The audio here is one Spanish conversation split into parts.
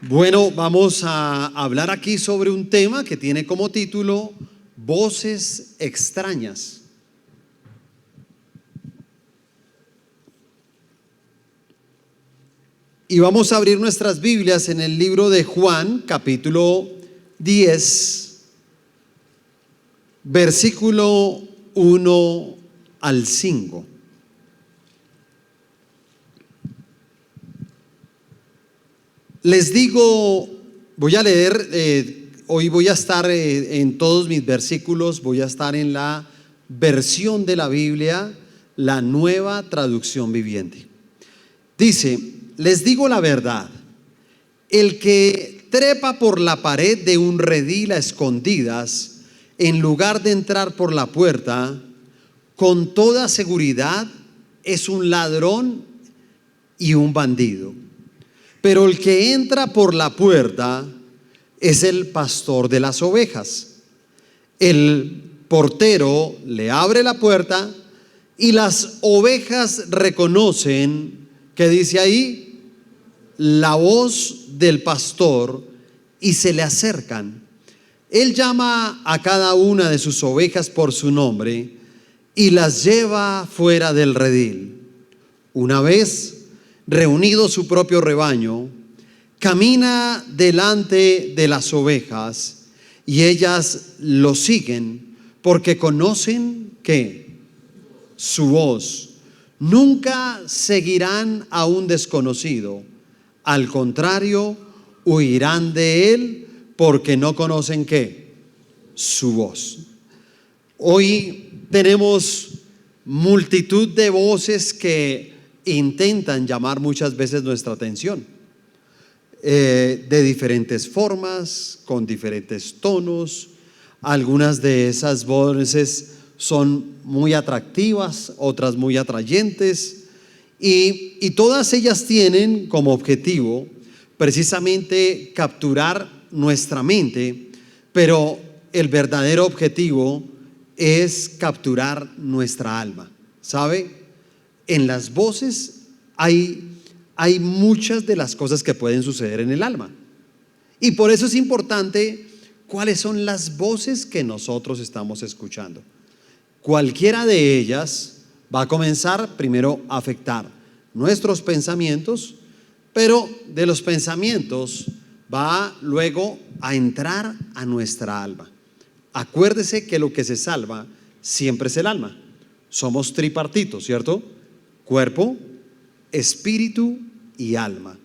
Bueno, vamos a hablar aquí sobre un tema que tiene como título Voces extrañas. Y vamos a abrir nuestras Biblias en el libro de Juan, capítulo 10, versículo 1 al 5. Les digo, voy a leer, hoy voy a estar en todos mis versículos, voy a estar en la versión de la Biblia, la Nueva Traducción Viviente. Dice, les digo la verdad, el que trepa por la pared de un redil a escondidas, en lugar de entrar por la puerta, con toda seguridad es un ladrón y un bandido. Pero el que entra por la puerta es el pastor de las ovejas. El portero le abre la puerta y las ovejas reconocen, ¿qué dice ahí? La voz del pastor y se le acercan. Él llama a cada una de sus ovejas por su nombre y las lleva fuera del redil. Una vez reunido su propio rebaño, camina delante de las ovejas y ellas lo siguen porque conocen que su voz. Nunca seguirán a un desconocido, al contrario, huirán de él porque no conocen que su voz. Hoy tenemos multitud de voces que intentan llamar muchas veces nuestra atención, de diferentes formas, con diferentes tonos. Algunas de esas voces son muy atractivas, otras muy atrayentes, y todas ellas tienen como objetivo precisamente capturar nuestra mente, pero el verdadero objetivo es capturar nuestra alma, ¿sabe? En las voces hay muchas de las cosas que pueden suceder en el alma. Y por eso es importante cuáles son las voces que nosotros estamos escuchando. Cualquiera de ellas va a comenzar primero a afectar nuestros pensamientos, pero de los pensamientos va luego a entrar a nuestra alma. Acuérdese que lo que se salva siempre es el alma. Somos tripartitos, ¿cierto? Cuerpo, espíritu y alma,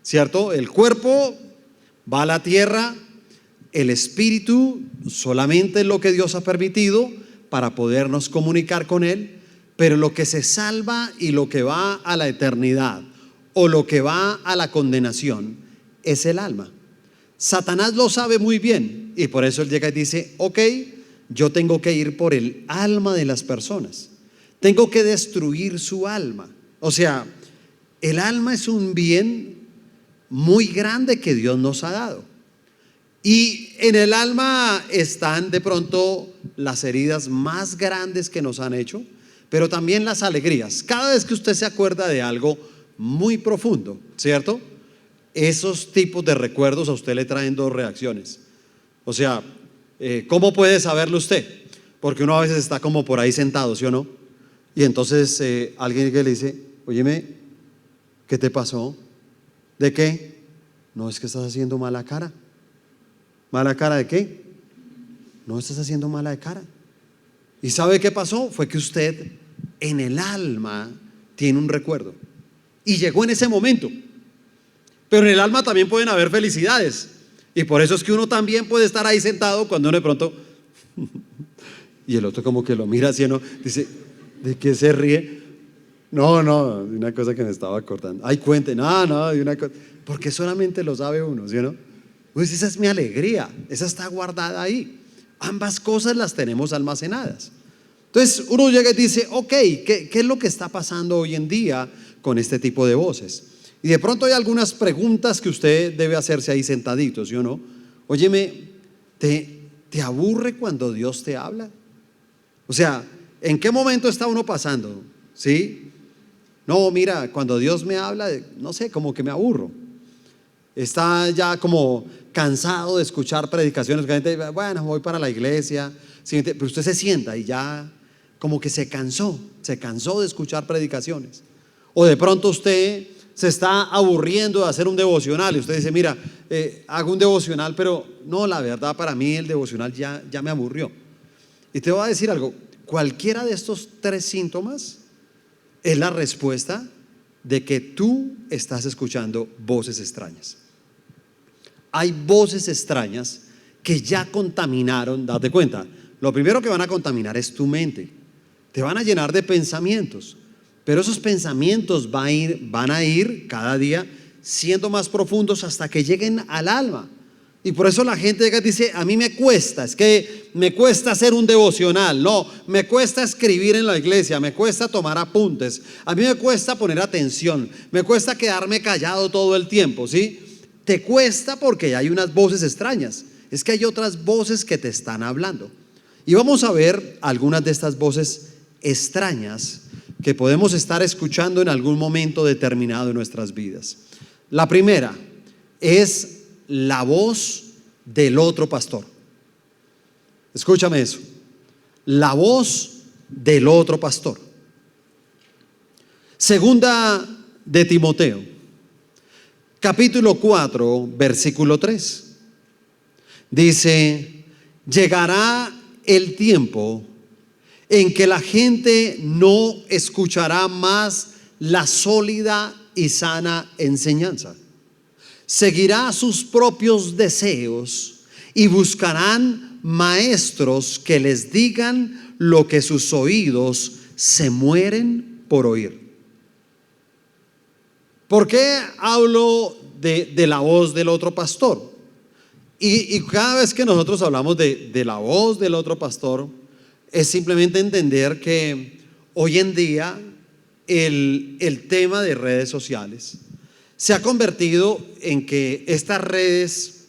¿cierto? El cuerpo va a la tierra, el espíritu solamente es lo que Dios ha permitido para podernos comunicar con Él, pero lo que se salva y lo que va a la eternidad o lo que va a la condenación es el alma. Satanás lo sabe muy bien y por eso él llega y dice, ok, yo tengo que ir por el alma de las personas. Tengo que destruir su alma. O sea, el alma es un bien muy grande que Dios nos ha dado. Y en el alma están de pronto las heridas más grandes que nos han hecho, pero también las alegrías. Cada vez que usted se acuerda de algo muy profundo, ¿cierto? Esos tipos de recuerdos a usted le traen dos reacciones. O sea, ¿cómo puede saberlo usted? Porque uno a veces está como por ahí sentado, ¿sí o no? Y entonces alguien que le dice, óyeme, ¿qué te pasó? ¿De qué? No, es que estás haciendo mala cara. ¿Mala cara de qué? No, estás haciendo mala de cara. ¿Y sabe qué pasó? Fue que usted en el alma tiene un recuerdo y llegó en ese momento. Pero en el alma también pueden haber felicidades, y por eso es que uno también puede estar ahí sentado cuando uno de pronto y el otro como que lo mira así, ¿no? Dice, ¿de qué se ríe? No, de una cosa que me estaba acordando. Ay, cuente, no, de una cosa, porque solamente lo sabe uno, ¿sí o no? Pues esa es mi alegría, esa está guardada ahí. Ambas cosas las tenemos almacenadas. Entonces uno llega y dice, ok, ¿qué es lo que está pasando hoy en día con este tipo de voces? Y de pronto hay algunas preguntas que usted debe hacerse ahí sentadito, ¿sí o no? Óyeme, ¿te aburre cuando Dios te habla? O sea, ¿en qué momento está uno pasando? ¿Sí? No, mira, cuando Dios me habla, no sé, como que me aburro. Está ya como cansado de escuchar predicaciones. La gente, bueno, voy para la iglesia. Pero usted se sienta y ya como que se cansó de escuchar predicaciones. O de pronto usted se está aburriendo de hacer un devocional y usted dice, mira, hago un devocional, pero no, la verdad para mí el devocional ya me aburrió. Y te voy a decir algo, cualquiera de estos 3 síntomas es la respuesta de que tú estás escuchando voces extrañas. Hay voces extrañas que ya contaminaron, date cuenta, lo primero que van a contaminar es tu mente, te van a llenar de pensamientos, pero esos pensamientos van a ir cada día siendo más profundos hasta que lleguen al alma. Y por eso la gente llega y dice, a mí me cuesta, es que me cuesta hacer un devocional, no, me cuesta escribir en la iglesia, me cuesta tomar apuntes, a mí me cuesta poner atención, me cuesta quedarme callado todo el tiempo, ¿sí? Te cuesta porque hay unas voces extrañas, es que hay otras voces que te están hablando. Y vamos a ver algunas de estas voces extrañas que podemos estar escuchando en algún momento determinado de nuestras vidas. La primera es la voz del otro pastor. Escúchame eso. La voz del otro pastor. Segunda de Timoteo, capítulo 4, versículo 3. Dice, llegará el tiempo en que la gente no escuchará más la sólida y sana enseñanza. Seguirá sus propios deseos y buscarán maestros que les digan lo que sus oídos se mueren por oír. ¿Por qué hablo de la voz del otro pastor? Y cada vez que nosotros hablamos de la voz del otro pastor, es simplemente entender que hoy en día el tema de redes sociales se ha convertido en que estas redes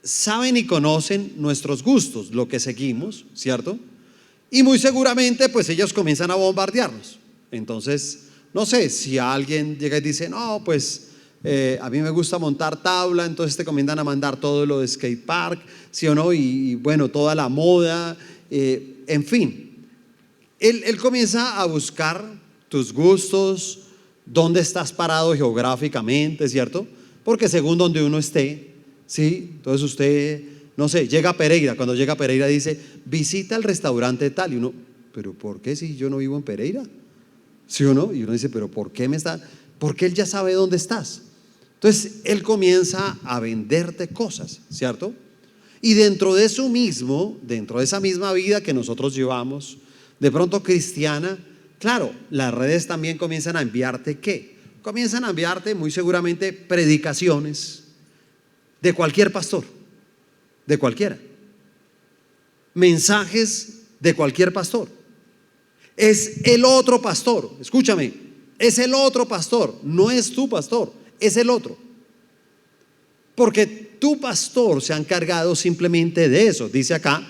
saben y conocen nuestros gustos, lo que seguimos, ¿cierto? Y muy seguramente pues ellos comienzan a bombardearnos. Entonces, no sé, si alguien llega y dice, no, pues a mí me gusta montar tabla, entonces te comienzan a mandar todo lo de skate park, ¿sí o no? Y bueno, toda la moda, en fin. Él comienza a buscar tus gustos, dónde estás parado geográficamente, ¿cierto? Porque según donde uno esté, ¿sí? Entonces usted, no sé, llega a Pereira, cuando llega a Pereira dice, visita el restaurante tal, y uno, pero ¿por qué si yo no vivo en Pereira? ¿Sí o no? Y uno dice, pero ¿por qué porque él ya sabe dónde estás. Entonces él comienza a venderte cosas, ¿cierto? Y dentro de eso mismo, dentro de esa misma vida que nosotros llevamos, de pronto cristiana, claro, las redes también comienzan a enviarte ¿qué? Comienzan a enviarte muy seguramente predicaciones de cualquier pastor, de cualquiera, mensajes de cualquier pastor. Es el otro pastor, escúchame, es el otro pastor, no es tu pastor, es el otro. Porque tu pastor se ha encargado simplemente de eso. Dice acá,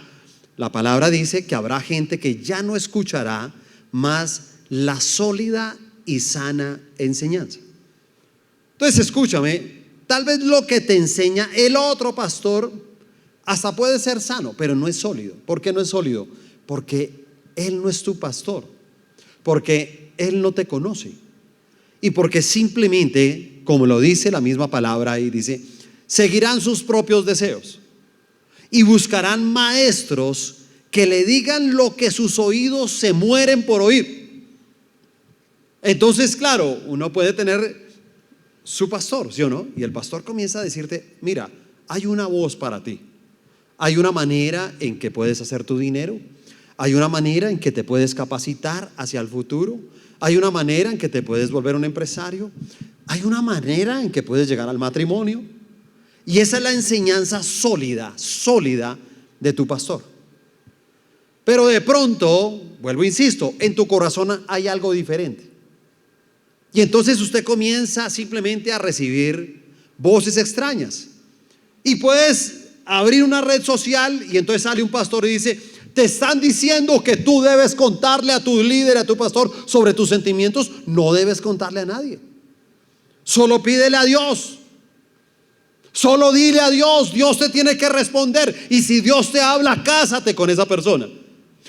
la palabra dice que habrá gente que ya no escuchará más la sólida y sana enseñanza. Entonces escúchame, tal vez lo que te enseña el otro pastor hasta puede ser sano, pero no es sólido. ¿Por qué no es sólido? Porque él no es tu pastor, porque él no te conoce y porque simplemente, como lo dice la misma palabra ahí, dice, seguirán sus propios deseos y buscarán maestros que le digan lo que sus oídos se mueren por oír. Entonces, claro, uno puede tener su pastor, ¿sí o no? Y el pastor comienza a decirte, mira, hay una voz para ti, hay una manera en que puedes hacer tu dinero, hay una manera en que te puedes capacitar hacia el futuro, hay una manera en que te puedes volver un empresario, hay una manera en que puedes llegar al matrimonio. Y esa es la enseñanza sólida de tu pastor. Pero de pronto, vuelvo, insisto, en tu corazón hay algo diferente. Y entonces usted comienza simplemente a recibir voces extrañas. Y puedes abrir una red social y entonces sale un pastor y dice, te están diciendo que tú debes contarle a tu líder, a tu pastor sobre tus sentimientos. No debes contarle a nadie. Solo pídele a Dios. Solo dile a Dios, Dios te tiene que responder. Y si Dios te habla, cásate con esa persona.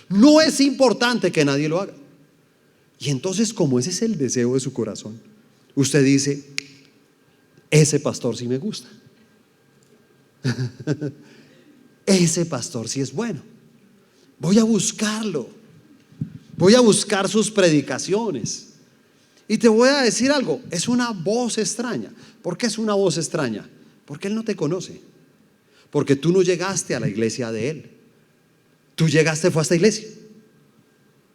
No es importante que nadie lo haga. Y entonces, como ese es el deseo de su corazón, usted dice, ese pastor sí me gusta. Ese pastor sí es bueno. Voy a buscarlo. Voy a buscar sus predicaciones. Y te voy a decir algo, es una voz extraña. ¿Por qué es una voz extraña? Porque Él no te conoce. Porque tú no llegaste a la iglesia de Él. Tú llegaste, fue a esta iglesia.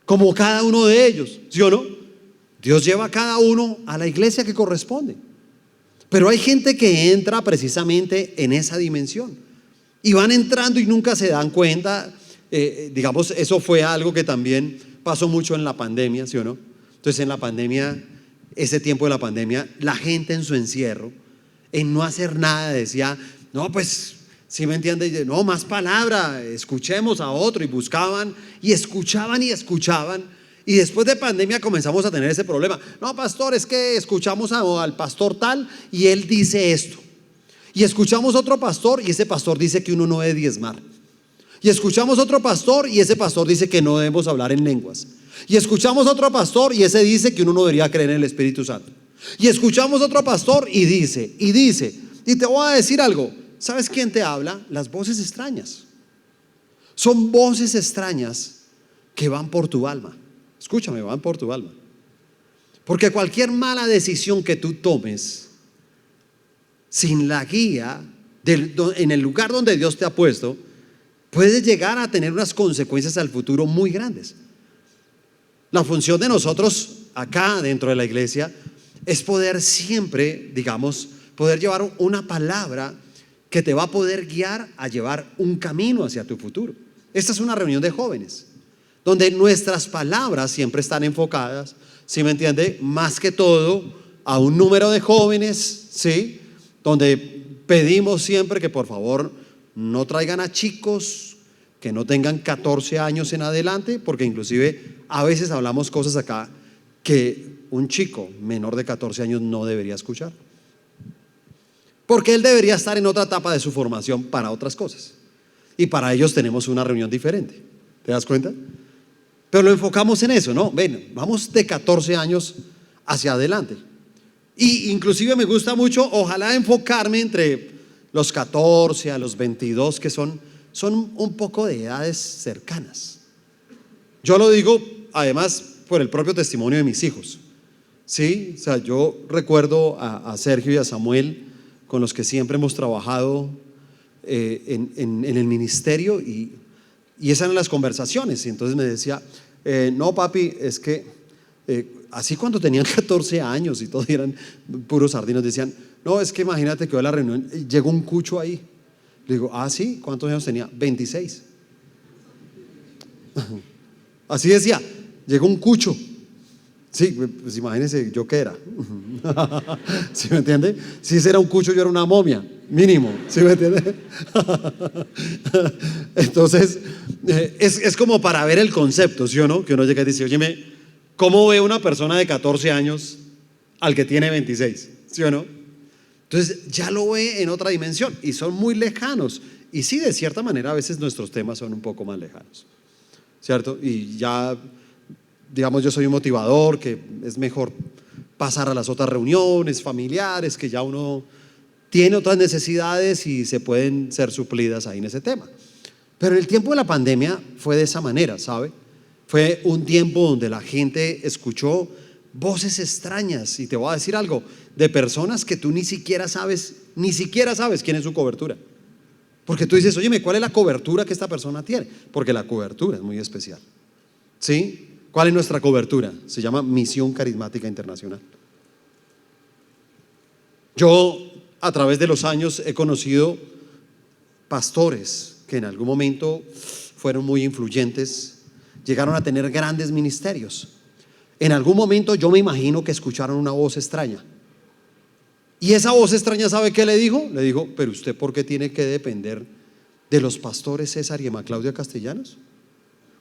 Como cada uno de ellos, ¿sí o no? Dios lleva a cada uno a la iglesia que corresponde. Pero hay gente que entra precisamente en esa dimensión. Y van entrando y nunca se dan cuenta. Digamos, eso fue algo que también pasó mucho en la pandemia, ¿sí o no? Entonces en la pandemia, ese tiempo de la pandemia, la gente en su encierro, en no hacer nada, decía, no, pues, ¿sí me entiende? No, más palabra, escuchemos a otro. Y buscaban y escuchaban y escuchaban. Y después de pandemia comenzamos a tener ese problema. No, pastor, es que escuchamos al pastor tal y él dice esto. Y escuchamos otro pastor y ese pastor dice que uno no debe diezmar. Y escuchamos otro pastor y ese pastor dice que no debemos hablar en lenguas. Y escuchamos otro pastor y ese dice que uno no debería creer en el Espíritu Santo. Y escuchamos otro pastor y dice. Y te voy a decir algo. ¿Sabes quién te habla? Las voces extrañas. Son voces extrañas que van por tu alma. Escúchame, van por tu alma. Porque cualquier mala decisión que tú tomes sin la guía en el lugar donde Dios te ha puesto, puede llegar a tener unas consecuencias al futuro muy grandes. La función de nosotros acá dentro de la iglesia es poder siempre, digamos, poder llevar una palabra que te va a poder guiar a llevar un camino hacia tu futuro. Esta es una reunión de jóvenes donde nuestras palabras siempre están enfocadas, ¿sí me entiende? Más que todo a un número de jóvenes, ¿sí? Donde pedimos siempre que por favor no traigan a chicos que no tengan 14 años en adelante, porque inclusive a veces hablamos cosas acá que un chico menor de 14 años no debería escuchar, porque él debería estar en otra etapa de su formación para otras cosas. Y para ellos tenemos una reunión diferente. ¿Te das cuenta? Pero lo enfocamos en eso, ¿no? Ven, vamos de 14 años hacia adelante. Y inclusive me gusta mucho, ojalá enfocarme entre los 14 a los 22, que son un poco de edades cercanas. Yo lo digo además por el propio testimonio de mis hijos. Sí, o sea, yo recuerdo a Sergio y a Samuel, con los que siempre hemos trabajado en el ministerio, y esas eran las conversaciones. Y entonces me decía, no papi, es que así cuando tenían 14 años y todos eran puros sardinos, decían, no, es que imagínate que hoy a la reunión llegó un cucho ahí. Le digo, ah, sí, ¿cuántos años tenía? 26. Así decía, llegó un cucho. Sí, pues imagínense yo qué era. ¿Sí me entiende? Si ese era un cucho, yo era una momia, mínimo. ¿Sí me entiende? Entonces, es como para ver el concepto, ¿sí o no? Que uno llega y dice, óyeme, ¿cómo ve una persona de 14 años al que tiene 26? ¿Sí o no? Entonces ya lo ve en otra dimensión y son muy lejanos. Y sí, de cierta manera a veces nuestros temas son un poco más lejanos, ¿cierto? Y ya, digamos, yo soy un motivador, que es mejor pasar a las otras reuniones familiares, que ya uno tiene otras necesidades y se pueden ser suplidas ahí en ese tema. Pero el tiempo de la pandemia fue de esa manera, ¿sabe? Fue un tiempo donde la gente escuchó voces extrañas, y te voy a decir algo, de personas que tú ni siquiera sabes quién es su cobertura. Porque tú dices, óyeme, ¿cuál es la cobertura que esta persona tiene? Porque la cobertura es muy especial. ¿Sí? ¿Cuál es nuestra cobertura? Se llama Misión Carismática Internacional. Yo a través de los años he conocido pastores que en algún momento fueron muy influyentes, llegaron a tener grandes ministerios. En algún momento yo me imagino que escucharon una voz extraña. Y esa voz extraña, ¿sabe qué le dijo? Le dijo, pero usted, ¿por qué tiene que depender de los pastores César y Emma Claudia Castellanos?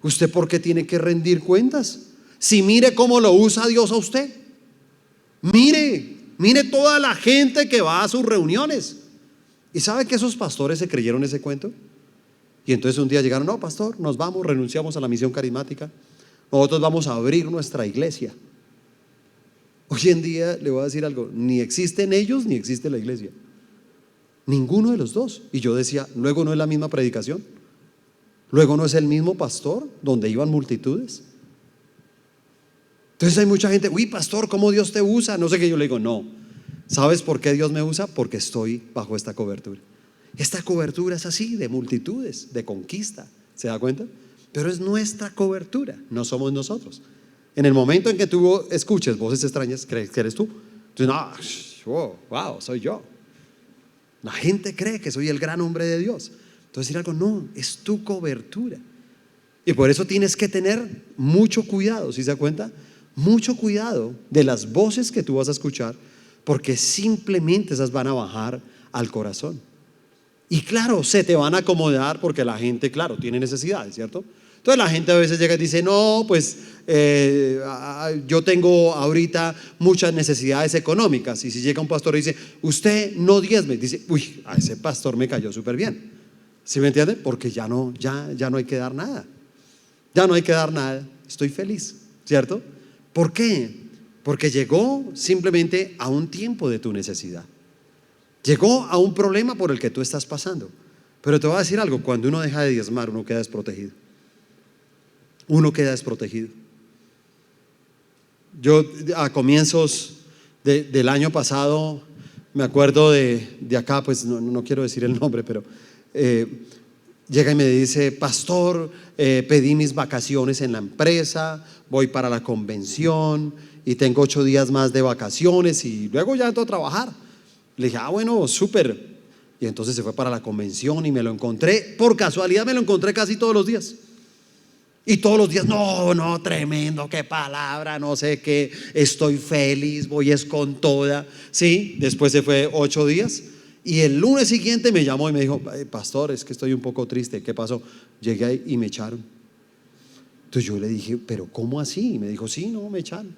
¿Usted por qué tiene que rendir cuentas? Si mire cómo lo usa Dios a usted. Mire toda la gente que va a sus reuniones. ¿Y sabe que esos pastores se creyeron ese cuento? Y entonces un día llegaron: no, pastor, nos vamos, renunciamos a la misión carismática, nosotros vamos a abrir nuestra iglesia. Hoy en día le voy a decir algo: ni existen ellos ni existe la iglesia, ninguno de los dos. Y yo decía: luego no es la misma predicación, luego no es el mismo pastor donde iban multitudes. Entonces hay mucha gente: uy, pastor, ¿cómo Dios te usa? No sé qué. Yo le digo: no, ¿sabes por qué Dios me usa? Porque estoy bajo esta cobertura. Esta cobertura es así, de multitudes, de conquista. ¿Se da cuenta? Pero es nuestra cobertura, no somos nosotros. En el momento en que tú escuches voces extrañas, crees que eres tú. Entonces, no, wow, soy yo. La gente cree que soy el gran hombre de Dios. Entonces decir algo: no, es tu cobertura. Y por eso tienes que tener mucho cuidado, ¿sí se da cuenta? Mucho cuidado de las voces que tú vas a escuchar, porque simplemente esas van a bajar al corazón. Y claro, se te van a acomodar porque la gente, claro, tiene necesidades, ¿cierto? Entonces la gente a veces llega y dice: no, pues yo tengo ahorita muchas necesidades económicas. Y si llega un pastor y dice: usted no diezme, dice: uy, a ese pastor me cayó súper bien. ¿Sí me entiende? Porque ya no hay que dar nada. Ya no hay que dar nada. Estoy feliz, ¿cierto? ¿Por qué? Porque llegó simplemente a un tiempo de tu necesidad. Llegó a un problema por el que tú estás pasando. Pero te voy a decir algo: cuando uno deja de diezmar, uno queda desprotegido. Uno queda desprotegido. Yo a comienzos del año pasado, me acuerdo de acá, pues no quiero decir el nombre, pero llega y me dice: pastor, pedí mis vacaciones en la empresa, voy para la convención y tengo 8 días más de vacaciones y luego ya entro a trabajar. Le dije: ah, bueno, súper. Y entonces se fue para la convención y me lo encontré, por casualidad me lo encontré casi todos los días. Y todos los días: no, tremendo, qué palabra, no sé qué, estoy feliz, voy es con toda. Sí, después se fue 8 días. Y el lunes siguiente me llamó y me dijo: pastor, es que estoy un poco triste. ¿Qué pasó? Llegué ahí y me echaron. Entonces yo le dije: pero ¿cómo así? Y me dijo: sí, no, me echaron.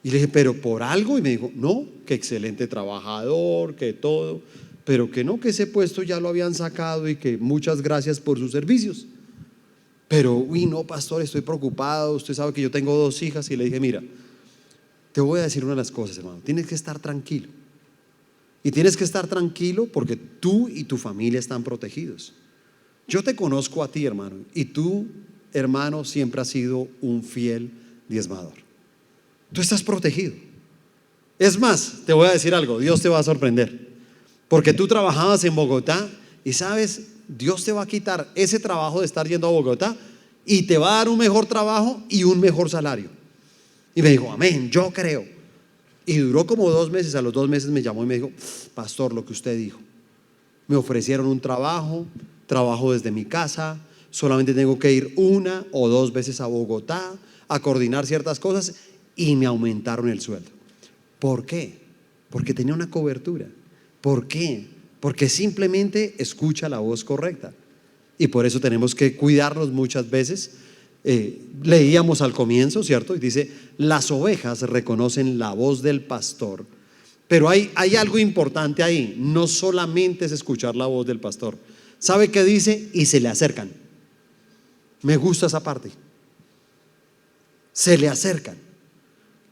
Y le dije: pero por algo. Y me dijo: no, que excelente trabajador, que todo, pero que no, que ese puesto ya lo habían sacado y que muchas gracias por sus servicios. Pero, uy, no, pastor, estoy preocupado, usted sabe que yo tengo 2 hijas. Y le dije: mira, te voy a decir una de las cosas, hermano, tienes que estar tranquilo. Y tienes que estar tranquilo porque tú y tu familia están protegidos. Yo te conozco a ti, hermano, y tú, hermano, siempre has sido un fiel diezmador. Tú estás protegido. Es más, te voy a decir algo: Dios te va a sorprender, porque tú trabajabas en Bogotá y sabes, Dios te va a quitar ese trabajo de estar yendo a Bogotá y te va a dar un mejor trabajo y un mejor salario. Y me dijo: amén, yo creo. Y duró como 2 meses. A los 2 meses me llamó y me dijo: pastor, lo que usted dijo, me ofrecieron un trabajo desde mi casa, solamente tengo que ir 1 o 2 veces a Bogotá a coordinar ciertas cosas y me aumentaron el sueldo. ¿Por qué? Porque tenía una cobertura. ¿Por qué? Porque simplemente escucha la voz correcta. Y por eso tenemos que cuidarnos muchas veces. Leíamos al comienzo, ¿cierto? Y dice: las ovejas reconocen la voz del pastor. Pero hay algo importante ahí. No solamente es escuchar la voz del pastor. ¿Sabe qué dice? Y se le acercan. Me gusta esa parte. Se le acercan.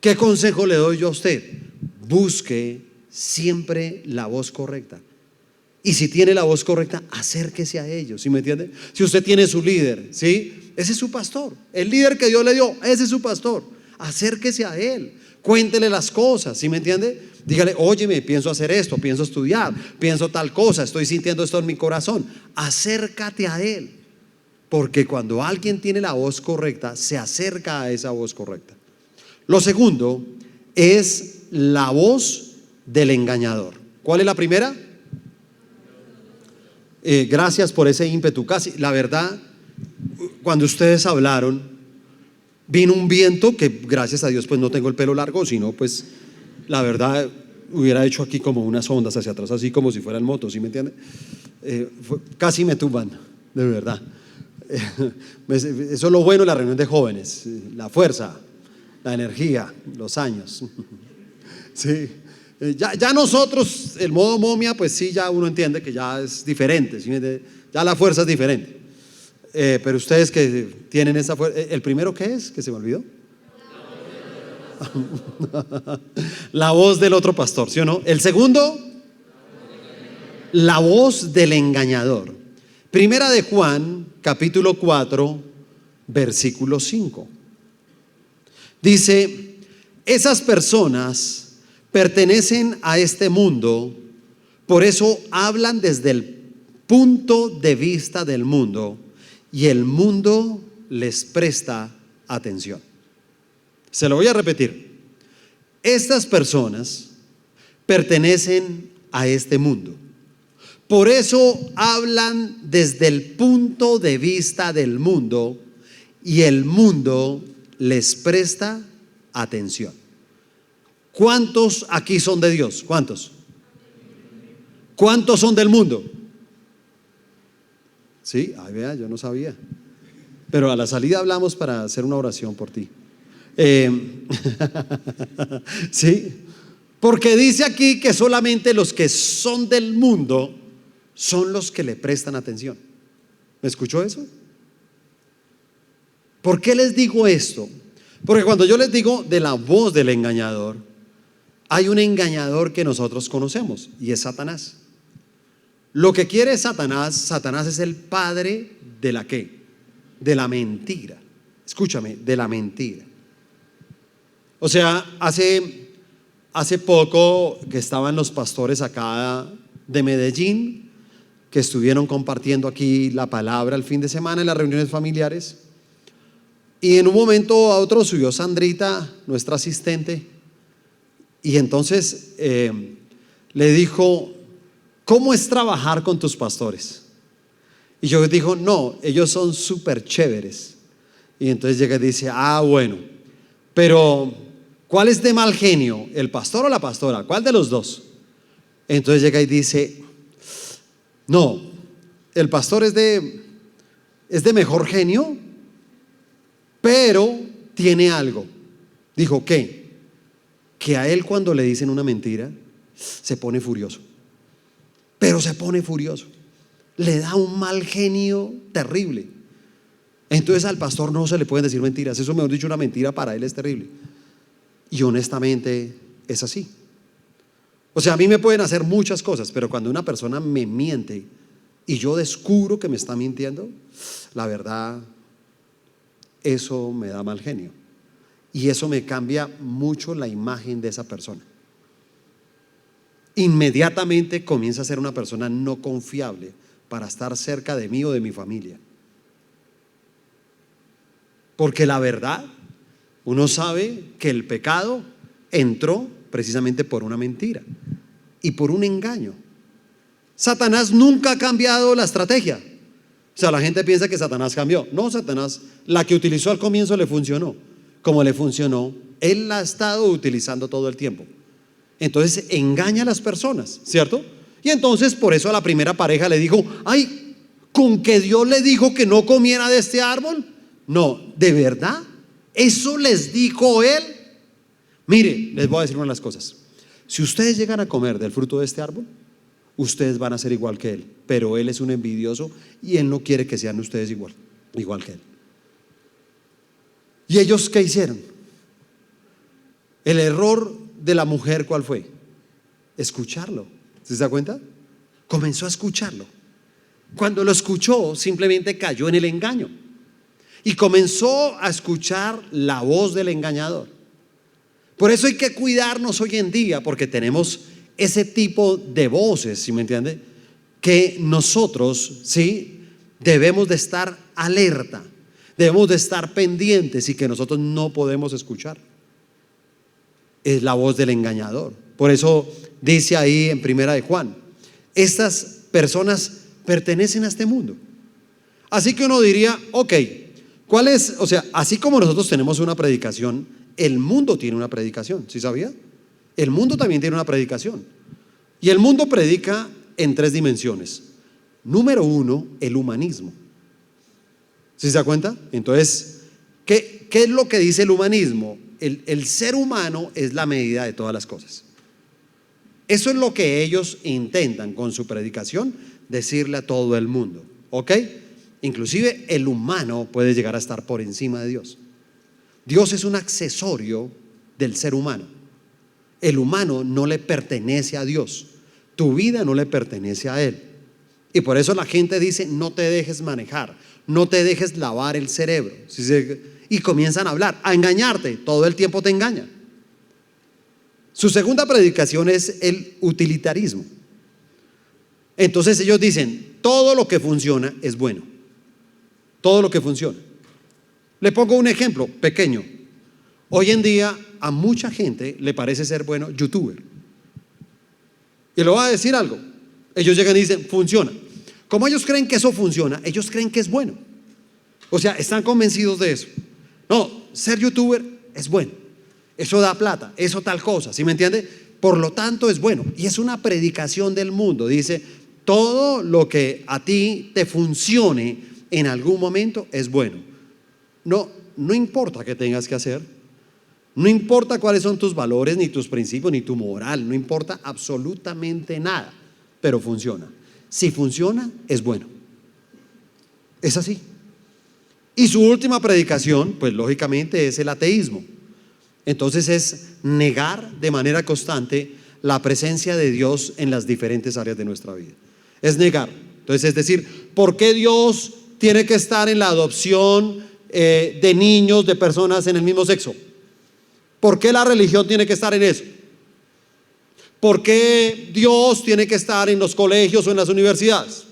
¿Qué consejo le doy yo a usted? Busque siempre la voz correcta. Y si tiene la voz correcta, acérquese a ellos, ¿sí me entiende? Si usted tiene su líder, ¿sí? Ese es su pastor. El líder que Dios le dio, ese es su pastor. Acérquese a él, cuéntele las cosas, ¿sí me entiende? Dígale: óyeme, pienso hacer esto, pienso estudiar, pienso tal cosa, estoy sintiendo esto en mi corazón. Acércate a él, porque cuando alguien tiene la voz correcta, se acerca a esa voz correcta. Lo segundo es la voz del engañador. ¿Cuál es la primera? Gracias por ese ímpetu. Casi, la verdad, cuando ustedes hablaron, vino un viento que, gracias a Dios, pues no tengo el pelo largo, sino pues la verdad hubiera hecho aquí como unas ondas hacia atrás, así como si fuera en moto, ¿sí me entiende? Casi me tumban, de verdad. Eso es lo bueno de la reunión de jóvenes: la fuerza, la energía, los años. Sí, Ya nosotros, el modo momia, pues sí, ya uno entiende que ya es diferente, ¿sí? Ya la fuerza es diferente. Pero ustedes que tienen esa fuerza, ¿el primero qué es? Que se me olvidó. La voz del otro pastor, ¿sí o no? El segundo, la voz del engañador. Primera de Juan, capítulo 4, versículo 5. Dice: esas personas pertenecen a este mundo, por eso hablan desde el punto de vista del mundo y el mundo les presta atención. Se lo voy a repetir. Estas personas pertenecen a este mundo, por eso hablan desde el punto de vista del mundo y el mundo les presta atención. ¿Cuántos aquí son de Dios? ¿Cuántos? ¿Cuántos son del mundo? Sí, ay, vea, yo no sabía. Pero a la salida hablamos para hacer una oración por ti. Sí, porque dice aquí que solamente los que son del mundo son los que le prestan atención. ¿Me escuchó eso? ¿Por qué les digo esto? Porque cuando yo les digo de la voz del engañador, hay un engañador que nosotros conocemos y es Satanás. Lo que quiere Satanás es el padre de la ¿qué? De la mentira. Escúchame, de la mentira. O sea, hace poco que estaban los pastores acá de Medellín, que estuvieron compartiendo aquí la palabra el fin de semana en las reuniones familiares, y en un momento a otro subió Sandrita, nuestra asistente, y entonces le dijo: ¿cómo es trabajar con tus pastores? Y yo dijo: no, ellos son súper chéveres. Y entonces llega y dice: ah, bueno, pero ¿cuál es de mal genio? ¿El pastor o la pastora? ¿Cuál de los dos? Entonces llega y dice: no, el pastor es de mejor genio, pero tiene algo. Dijo: ¿qué? Que a él cuando le dicen una mentira se pone furioso, pero se pone furioso, le da un mal genio terrible. Entonces al pastor no se le pueden decir mentiras. Eso, mejor dicho, una mentira para él es terrible. Y honestamente es así. O sea, a mí me pueden hacer muchas cosas, pero cuando una persona me miente y yo descubro que me está mintiendo, la verdad, eso me da mal genio. Y eso me cambia mucho la imagen de esa persona. Inmediatamente comienza a ser una persona no confiable para estar cerca de mí o de mi familia. Porque la verdad, uno sabe que el pecado entró precisamente por una mentira y por un engaño. Satanás nunca ha cambiado la estrategia. O sea, la gente piensa que Satanás cambió. No, Satanás, la que utilizó al comienzo le funcionó. Como le funcionó, él la ha estado utilizando todo el tiempo. Entonces engaña a las personas, ¿cierto? Y entonces por eso a la primera pareja le dijo: ay, ¿con que Dios le dijo que no comiera de este árbol? No, ¿de verdad? ¿Eso les dijo él? Mire, les voy a decir una de las cosas. Si ustedes llegan a comer del fruto de este árbol, ustedes van a ser igual que él. Pero él es un envidioso y él no quiere que sean ustedes igual que él. ¿Y ellos qué hicieron? El error de la mujer, ¿cuál fue? Escucharlo. ¿Se da cuenta? Comenzó a escucharlo. Cuando lo escuchó, simplemente cayó en el engaño y comenzó a escuchar la voz del engañador. Por eso hay que cuidarnos hoy en día, porque tenemos ese tipo de voces, ¿sí me entiende? Que nosotros, ¿sí?, debemos de estar alerta, debemos de estar pendientes y que nosotros no podemos escuchar. Es la voz del engañador. Por eso dice ahí en Primera de Juan: estas personas pertenecen a este mundo. Así que uno diría: ok, ¿cuál es? O sea, así como nosotros tenemos una predicación, el mundo tiene una predicación. ¿Sí sabía? El mundo también tiene una predicación. Y el mundo predica en 3 dimensiones. Número 1, el humanismo. ¿Sí se da cuenta? Entonces, ¿qué es lo que dice el humanismo? El ser humano es la medida de todas las cosas. Eso es lo que ellos intentan con su predicación decirle a todo el mundo, ¿ok? Inclusive el humano puede llegar a estar por encima de Dios. Dios es un accesorio del ser humano. El humano no le pertenece a Dios. Tu vida no le pertenece a Él. Y por eso la gente dice: no te dejes manejar, no te dejes lavar el cerebro. Y comienzan a hablar, a engañarte. Todo el tiempo te engañan. Su segunda predicación es el utilitarismo. Entonces ellos dicen: todo lo que funciona es bueno. Todo lo que funciona. Le pongo un ejemplo pequeño. Hoy en día a mucha gente le parece ser bueno youtuber. Y le voy a decir algo. Ellos llegan y dicen: funciona. Como ellos creen que eso funciona, ellos creen que es bueno. O sea, están convencidos de eso. No, ser youtuber es bueno. Eso da plata, eso tal cosa, ¿sí me entiende? Por lo tanto es bueno. Y es una predicación del mundo. Dice: todo lo que a ti te funcione en algún momento es bueno. No importa qué tengas que hacer. No importa cuáles son tus valores, ni tus principios, ni tu moral. No importa absolutamente nada. Pero funciona. Si funciona, es bueno. Es así. Y su última predicación, pues lógicamente, es el ateísmo. Entonces es negar de manera constante la presencia de Dios en las diferentes áreas de nuestra vida. Es negar. Entonces es decir, ¿por qué Dios tiene que estar en la adopción de niños, de personas en el mismo sexo? ¿Por qué la religión tiene que estar en eso? ¿Por qué Dios tiene que estar en los colegios o en las universidades?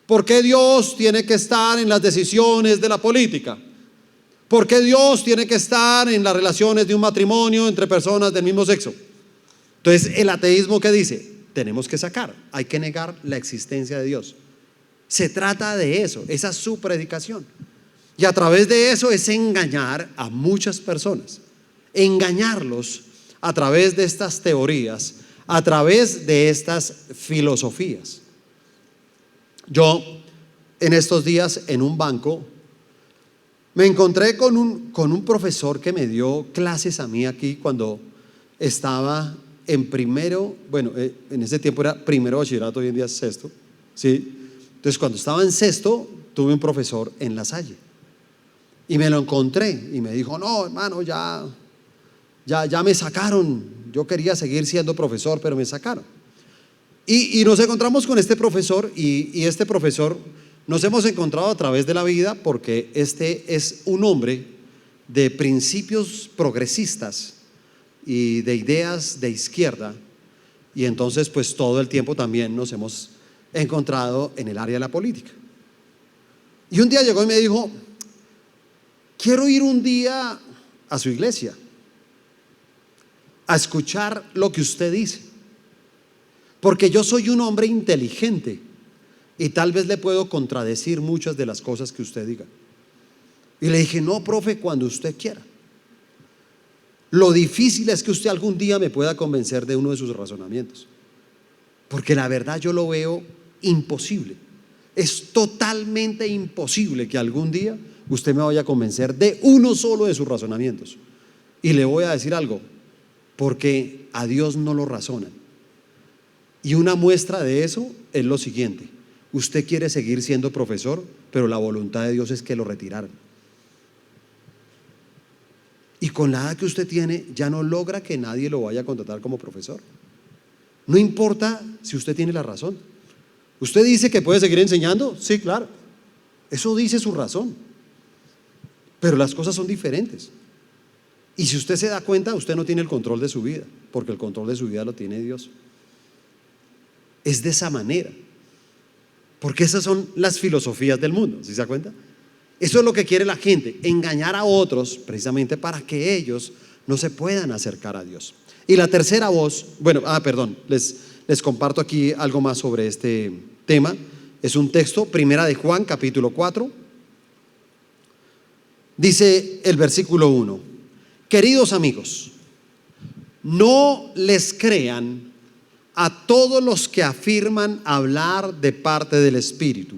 ¿Por qué Dios tiene que estar en las decisiones de la política? ¿Por qué Dios tiene que estar en las relaciones de un matrimonio entre personas del mismo sexo? Entonces el ateísmo, ¿qué dice? Tenemos que sacar, hay que negar la existencia de Dios. Se trata de eso, esa es su predicación. Y a través de eso es engañar a muchas personas, engañarlos a través de estas teorías, a través de estas filosofías. Yo en estos días en un banco me encontré con un profesor que me dio clases a mí aquí cuando estaba en primero, bueno, en ese tiempo era primero bachillerato, hoy en día es sexto, ¿sí? Entonces cuando estaba en sexto tuve un profesor en La Salle y me lo encontré y me dijo: no, hermano, ya me sacaron. Yo quería seguir siendo profesor, pero me sacaron. Y nos encontramos con este profesor y este profesor nos hemos encontrado a través de la vida porque este es un hombre de principios progresistas y de ideas de izquierda, y entonces pues todo el tiempo también nos hemos encontrado en el área de la política. Y un día llegó y me dijo: quiero ir un día a su iglesia a escuchar lo que usted dice, porque yo soy un hombre inteligente y tal vez le puedo contradecir muchas de las cosas que usted diga. Y le dije: no, profe, cuando usted quiera. Lo difícil es que usted algún día me pueda convencer de uno de sus razonamientos, porque la verdad yo lo veo imposible. Es totalmente imposible que algún día usted me vaya a convencer de uno solo de sus razonamientos. Y le voy a decir algo: porque a Dios no lo razonan. Y una muestra de eso es lo siguiente: usted quiere seguir siendo profesor, pero la voluntad de Dios es que lo retiraran. Y con la edad que usted tiene ya no logra que nadie lo vaya a contratar como profesor. No importa si usted tiene la razón. ¿Usted dice que puede seguir enseñando? Sí, claro. Eso dice su razón. Pero las cosas son diferentes. Y si usted se da cuenta, usted no tiene el control de su vida, porque el control de su vida lo tiene Dios. Es de esa manera, porque esas son las filosofías del mundo, ¿sí se da cuenta? Eso es lo que quiere la gente, engañar a otros precisamente para que ellos no se puedan acercar a Dios. Y la tercera voz, les comparto aquí algo más sobre este tema. Es un texto, Primera de Juan, capítulo 4. Dice el versículo 1: queridos amigos, no les crean a todos los que afirman hablar de parte del Espíritu.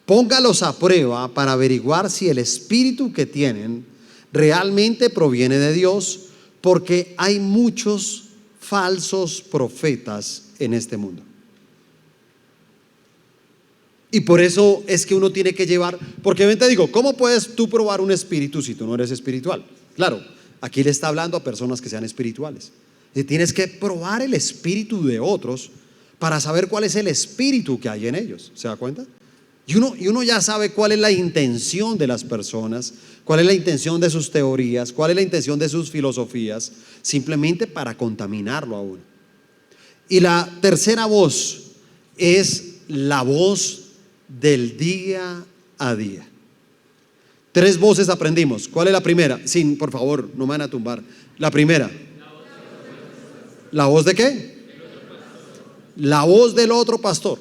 Póngalos a prueba para averiguar si el espíritu que tienen realmente proviene de Dios, porque hay muchos falsos profetas en este mundo. Y por eso es que uno tiene que llevar, porque ven, te digo, ¿cómo puedes tú probar un espíritu si tú no eres espiritual? Claro, aquí le está hablando a personas que sean espirituales. Y tienes que probar el espíritu de otros para saber cuál es el espíritu que hay en ellos. ¿Se da cuenta? Y uno ya sabe cuál es la intención de las personas, cuál es la intención de sus teorías, cuál es la intención de sus filosofías, simplemente para contaminarlo a uno. Y la tercera voz es la voz del día a día. 3 voces aprendimos. ¿Cuál es la primera? Sin, por favor, no me van a tumbar. La primera. ¿La voz de qué? La voz del otro pastor.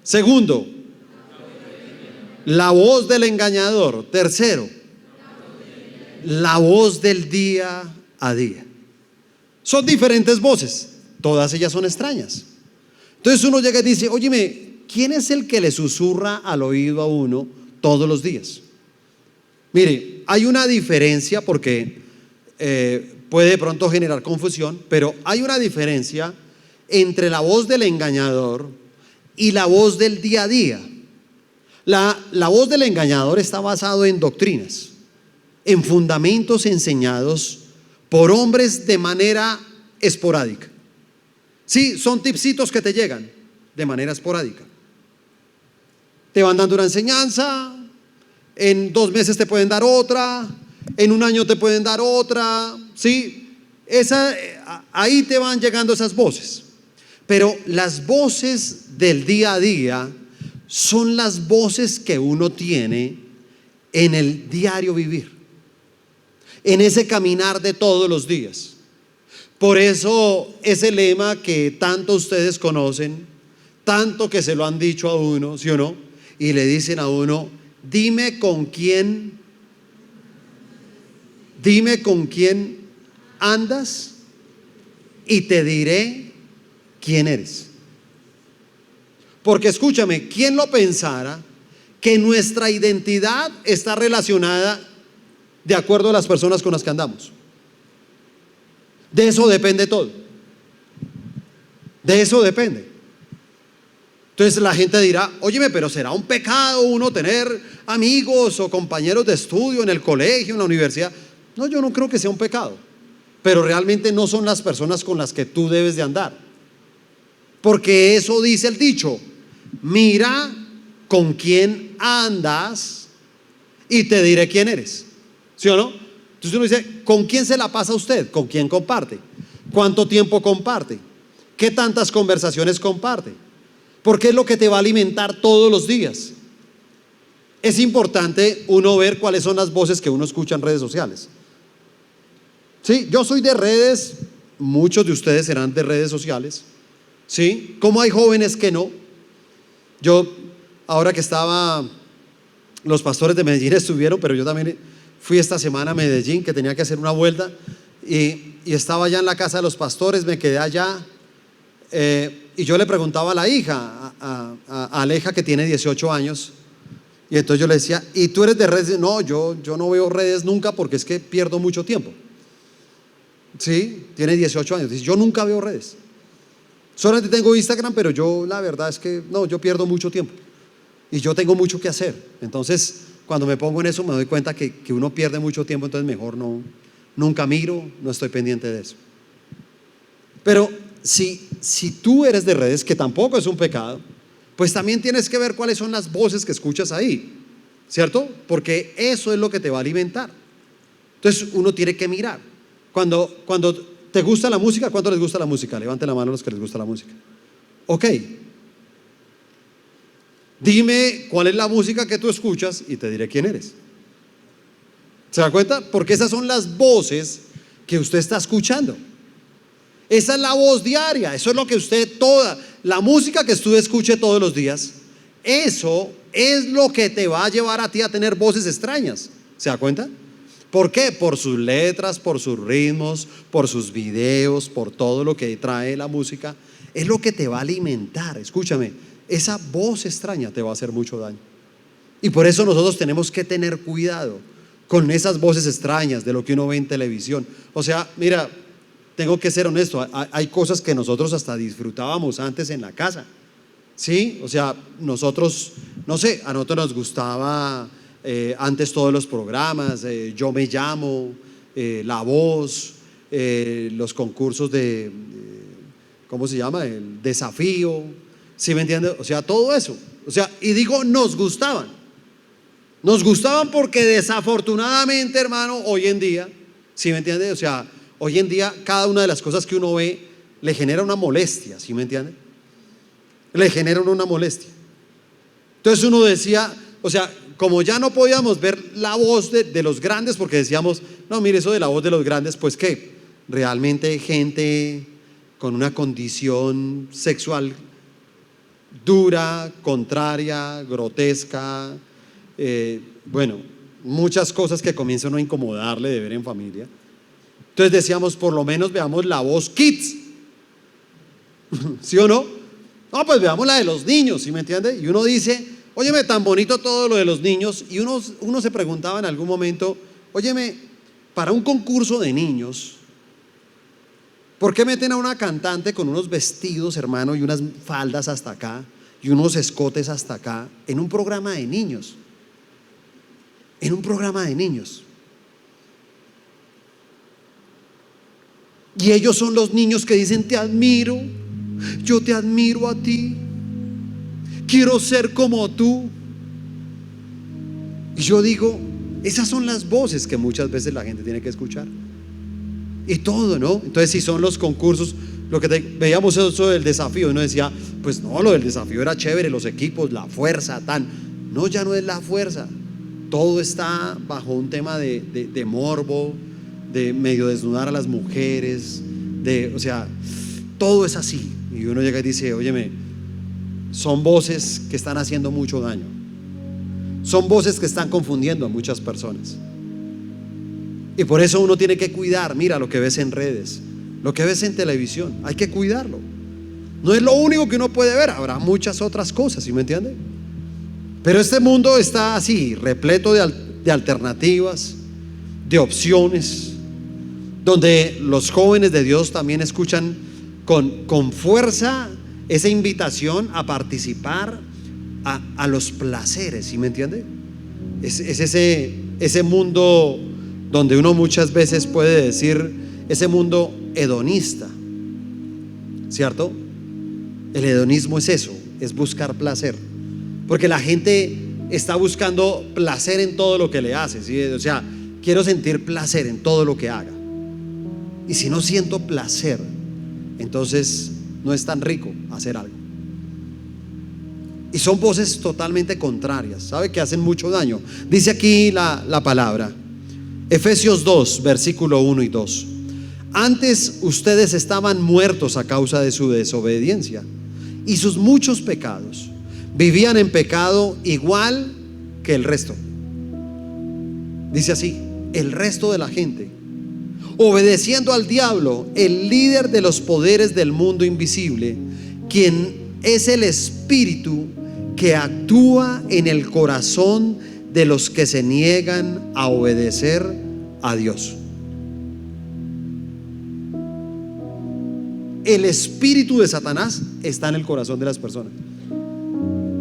Segundo, la voz del engañador. Tercero, la voz del día a día. Son diferentes voces, todas ellas son extrañas. Entonces uno llega y dice, óyeme, ¿quién es el que le susurra al oído a uno todos los días? Mire, hay una diferencia porque puede de pronto generar confusión, pero hay una diferencia entre la voz del engañador y la voz del día a día. La voz del engañador está basado en doctrinas, en fundamentos enseñados por hombres de manera esporádica. Sí, son tipsitos que te llegan de manera esporádica. Te van dando una enseñanza, en 2 meses te pueden dar otra, en 1 año te pueden dar otra, ¿sí? Ahí te van llegando esas voces. Pero las voces del día a día son las voces que uno tiene en el diario vivir, en ese caminar de todos los días. Por eso ese lema que tanto ustedes conocen, tanto que se lo han dicho a uno, ¿sí o no? Y le dicen a uno, dime con quién andas y te diré quién eres. Porque escúchame, ¿quién lo pensara que nuestra identidad está relacionada de acuerdo a las personas con las que andamos? De eso depende todo. De eso depende. Entonces la gente dirá, óyeme, pero ¿será un pecado uno tener amigos o compañeros de estudio en el colegio, en la universidad? No, yo no creo que sea un pecado, pero realmente no son las personas con las que tú debes de andar. Porque eso dice el dicho, mira con quién andas y te diré quién eres. ¿Sí o no? Entonces uno dice, ¿con quién se la pasa usted? ¿Con quién comparte? ¿Cuánto tiempo comparte? ¿Qué tantas conversaciones comparte? Porque es lo que te va a alimentar todos los días. Es importante uno ver cuáles son las voces que uno escucha en redes sociales. Sí, yo soy de redes, muchos de ustedes serán de redes sociales. Sí, como hay jóvenes que no. Yo, ahora que los pastores de Medellín estuvieron, pero yo también fui esta semana a Medellín, que tenía que hacer una vuelta, y estaba allá en la casa de los pastores, me quedé allá, y yo le preguntaba a la hija, a Aleja, que tiene 18 años, y entonces yo le decía, ¿y tú eres de redes? No, yo no veo redes nunca porque es que pierdo mucho tiempo. Sí, tiene 18 años, dice, yo nunca veo redes. Solamente tengo Instagram, pero yo la verdad es que no, yo pierdo mucho tiempo y yo tengo mucho que hacer. Entonces, cuando me pongo en eso me doy cuenta que uno pierde mucho tiempo, entonces mejor nunca miro, no estoy pendiente de eso. Pero si tú eres de redes, que tampoco es un pecado, pues también tienes que ver cuáles son las voces que escuchas ahí, ¿cierto? Porque eso es lo que te va a alimentar. Entonces uno tiene que mirar. Cuando te gusta la música, ¿cuánto les gusta la música? Levanten la mano los que les gusta la música. Ok. Dime cuál es la música que tú escuchas y te diré quién eres. ¿Se da cuenta? Porque esas son las voces que usted está escuchando. Esa es la voz diaria, eso es lo que la música que usted escuche todos los días, eso es lo que te va a llevar a ti a tener voces extrañas. ¿Se da cuenta? ¿Por qué? Por sus letras, por sus ritmos, por sus videos, por todo lo que trae la música. Es lo que te va a alimentar. Escúchame, esa voz extraña te va a hacer mucho daño. Y por eso nosotros tenemos que tener cuidado con esas voces extrañas de lo que uno ve en televisión. O sea, mira, tengo que ser honesto, hay cosas que nosotros hasta disfrutábamos antes en la casa, ¿sí? O sea, nosotros, no sé, a nosotros nos gustaba antes todos los programas, Yo Me Llamo, La Voz, los concursos de, ¿cómo se llama? El Desafío, ¿sí me entiende? O sea, todo eso, o sea, y digo, nos gustaban porque desafortunadamente, hermano, hoy en día, ¿sí me entiende? O sea, hoy en día cada una de las cosas que uno ve le genera una molestia, ¿sí me entiende? Le genera una molestia. Entonces uno decía, o sea, como ya no podíamos ver la voz de los grandes, porque decíamos, no, mire, eso de la voz de los grandes, pues que realmente gente con una condición sexual dura, contraria, grotesca, bueno, muchas cosas que comienzan a incomodarle de ver en familia. Entonces decíamos, por lo menos veamos La Voz Kids, ¿sí o no? No, pues veamos la de los niños, ¿sí me entiende? Y uno dice, óyeme, tan bonito todo lo de los niños. Y uno se preguntaba en algún momento, óyeme, para un concurso de niños, ¿por qué meten a una cantante con unos vestidos, hermano, y unas faldas hasta acá y unos escotes hasta acá en un programa de niños? En un programa de niños. Y ellos son los niños que dicen, te admiro, yo te admiro a ti, quiero ser como tú. Y yo digo, esas son las voces que muchas veces la gente tiene que escuchar. Y todo, ¿no? Entonces, si son los concursos, lo que veíamos eso del desafío, uno decía, pues no, lo del desafío era chévere, los equipos, la fuerza, tan. No, ya no es la fuerza. Todo está bajo un tema de morbo, de medio desnudar a las mujeres, o sea, todo es así. Y uno llega y dice, óyeme, son voces que están haciendo mucho daño. Son voces que están confundiendo a muchas personas. Y por eso uno tiene que cuidar, mira lo que ves en redes, lo que ves en televisión, hay que cuidarlo. No es lo único que uno puede ver, habrá muchas otras cosas, ¿sí me entiende? Pero este mundo está así, repleto de alternativas, de opciones, donde los jóvenes de Dios también escuchan con fuerza esa invitación a participar a los placeres, ¿sí me entiende? Es ese mundo donde uno muchas veces puede decir, ese mundo hedonista, ¿cierto? El hedonismo es eso, es buscar placer, porque la gente está buscando placer en todo lo que le hace, ¿sí? O sea, quiero sentir placer en todo lo que haga, y si no siento placer, entonces no es tan rico hacer algo. Y son voces totalmente contrarias, ¿sabe? Que hacen mucho daño. Dice aquí la palabra, Efesios 2, versículo 1 y 2. Antes ustedes estaban muertos a causa de su desobediencia y sus muchos pecados. Vivían en pecado igual que el resto. Dice así, el resto de la gente, obedeciendo al diablo, el líder de los poderes del mundo invisible, quien es el espíritu que actúa en el corazón de los que se niegan a obedecer a Dios. El espíritu de Satanás está en el corazón de las personas.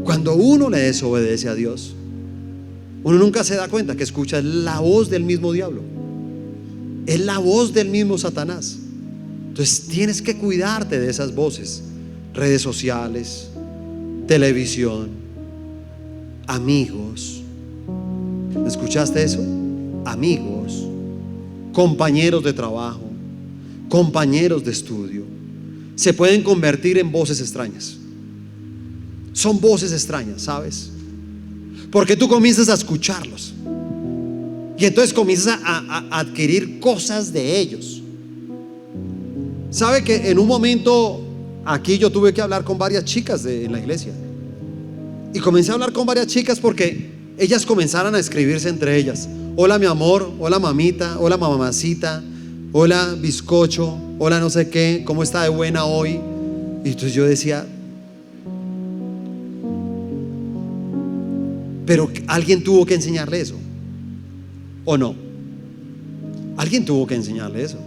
Cuando uno le desobedece a Dios, uno nunca se da cuenta que escucha la voz del mismo diablo, es la voz del mismo Satanás. Entonces tienes que cuidarte de esas voces, redes sociales, televisión, amigos. ¿Escuchaste eso? Amigos, compañeros de trabajo, compañeros de estudio, se pueden convertir en voces extrañas. Son voces extrañas, ¿sabes? Porque tú comienzas a escucharlos y entonces comienzas a adquirir cosas de ellos. ¿Sabe que en un momento aquí yo tuve que hablar con varias chicas en la iglesia? Y comencé a hablar con varias chicas porque ellas comenzaron a escribirse entre ellas. Hola mi amor, hola mamita, hola mamacita, hola bizcocho, hola no sé qué, ¿cómo está de buena hoy? Y entonces yo decía, pero alguien tuvo que enseñarle eso, ¿o no? Alguien tuvo que enseñarle eso.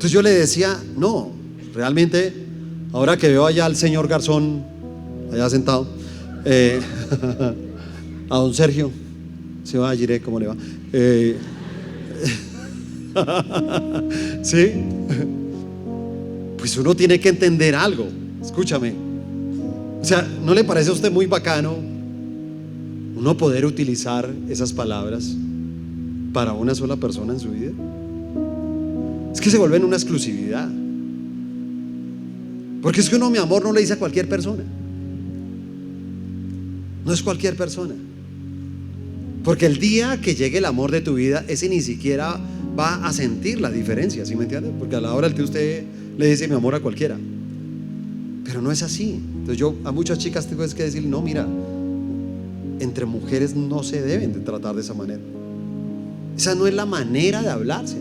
Entonces yo le decía, no, realmente, ahora que veo allá al señor Garzón, allá sentado, a don Sergio, se va a Giré, ¿cómo le va? ¿Sí? Pues uno tiene que entender algo, escúchame. O sea, ¿no le parece a usted muy bacano uno poder utilizar esas palabras para una sola persona en su vida? Es que se vuelven una exclusividad. Porque es que uno, mi amor, no le dice a cualquier persona. No es cualquier persona. Porque el día que llegue el amor de tu vida, ese ni siquiera va a sentir la diferencia, ¿sí me entiende? Porque a la hora del que usted le dice mi amor a cualquiera, pero no es así. Entonces yo a muchas chicas tengo que decir, no, mira, entre mujeres no se deben de tratar de esa manera. Esa no es la manera de hablarse.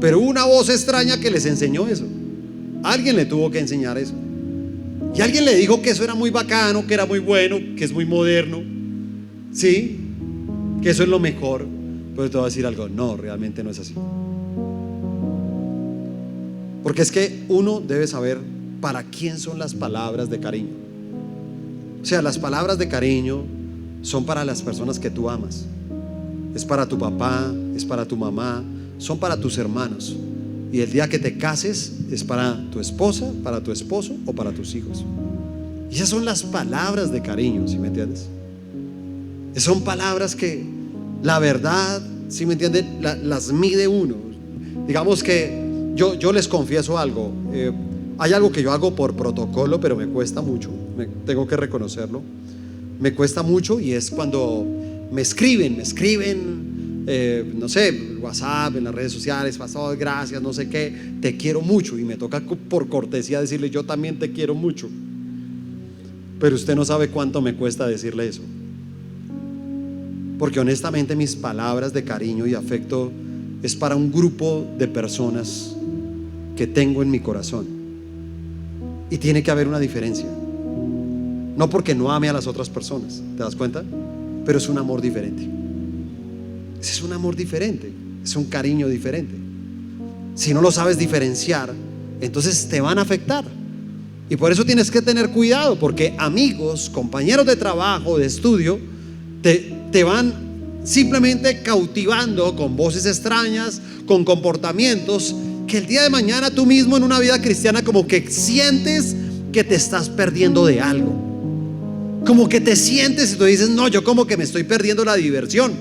Pero hubo una voz extraña que les enseñó eso. Alguien le tuvo que enseñar eso. Y alguien le dijo que eso era muy bacano, que era muy bueno, que es muy moderno, ¿sí? Que eso es lo mejor. Pero te voy a decir algo, no, realmente no es así. Porque es que uno debe saber para quién son las palabras de cariño. O sea, las palabras de cariño son para las personas que tú amas. Es para tu papá, es para tu mamá, son para tus hermanos. Y el día que te cases es para tu esposa, para tu esposo o para tus hijos. Y esas son las palabras de cariño, ¿sí me entiendes? Son palabras que la verdad, ¿sí me entienden? Las mide uno. Digamos que yo les confieso algo. Hay algo que yo hago por protocolo, pero me cuesta mucho. Tengo que reconocerlo. Me cuesta mucho, y es cuando me escriben, no sé, WhatsApp, en las redes sociales, pastor, gracias, no sé qué, te quiero mucho. Y me toca por cortesía decirle, yo también te quiero mucho. Pero usted no sabe cuánto me cuesta decirle eso. Porque honestamente mis palabras de cariño y afecto es para un grupo de personas que tengo en mi corazón. Y tiene que haber una diferencia. No porque no ame a las otras personas, ¿te das cuenta? Pero es un amor diferente. Es un amor diferente, es un cariño diferente. Si no lo sabes diferenciar, entonces te van a afectar. Y por eso tienes que tener cuidado, porque amigos, compañeros de trabajo, de estudio, te van simplemente cautivando con voces extrañas, con comportamientos que el día de mañana tú mismo en una vida cristiana como que sientes que te estás perdiendo de algo. Como que te sientes y tú dices, no, yo como que me estoy perdiendo la diversión.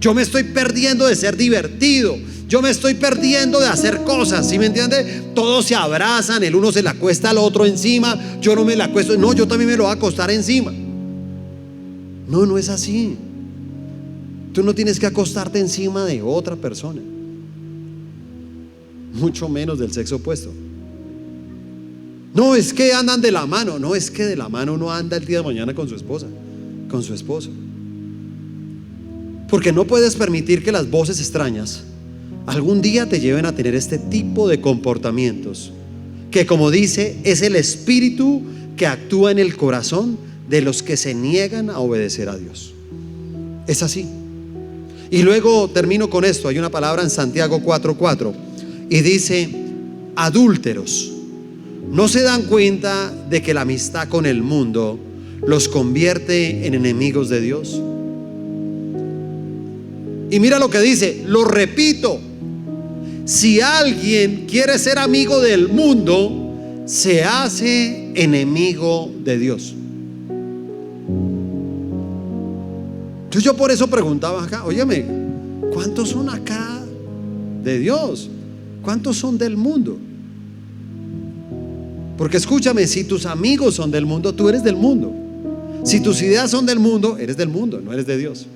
Yo me estoy perdiendo de ser divertido. Yo me estoy perdiendo de hacer cosas, ¿sí me entiende? Todos se abrazan, el uno se la acuesta al otro encima. Yo no me la acuesto, no, yo también me lo voy a acostar encima. No, no es así. Tú no tienes que acostarte encima de otra persona, mucho menos del sexo opuesto. No, es que andan de la mano. No, es que de la mano uno anda el día de mañana con su esposa, con su esposo. Porque no puedes permitir que las voces extrañas algún día te lleven a tener este tipo de comportamientos, que, como dice, es el espíritu que actúa en el corazón de los que se niegan a obedecer a Dios. Es así. Y luego termino con esto. Hay una palabra en Santiago 4:4 y dice: adúlteros, ¿no se dan cuenta de que la amistad con el mundo los convierte en enemigos de Dios? Y mira lo que dice, lo repito: si alguien quiere ser amigo del mundo, se hace enemigo de Dios. Entonces yo por eso preguntaba acá, óyeme, ¿cuántos son acá de Dios? ¿Cuántos son del mundo? Porque escúchame, si tus amigos son del mundo, tú eres del mundo. Si tus ideas son del mundo, eres del mundo, no eres de Dios.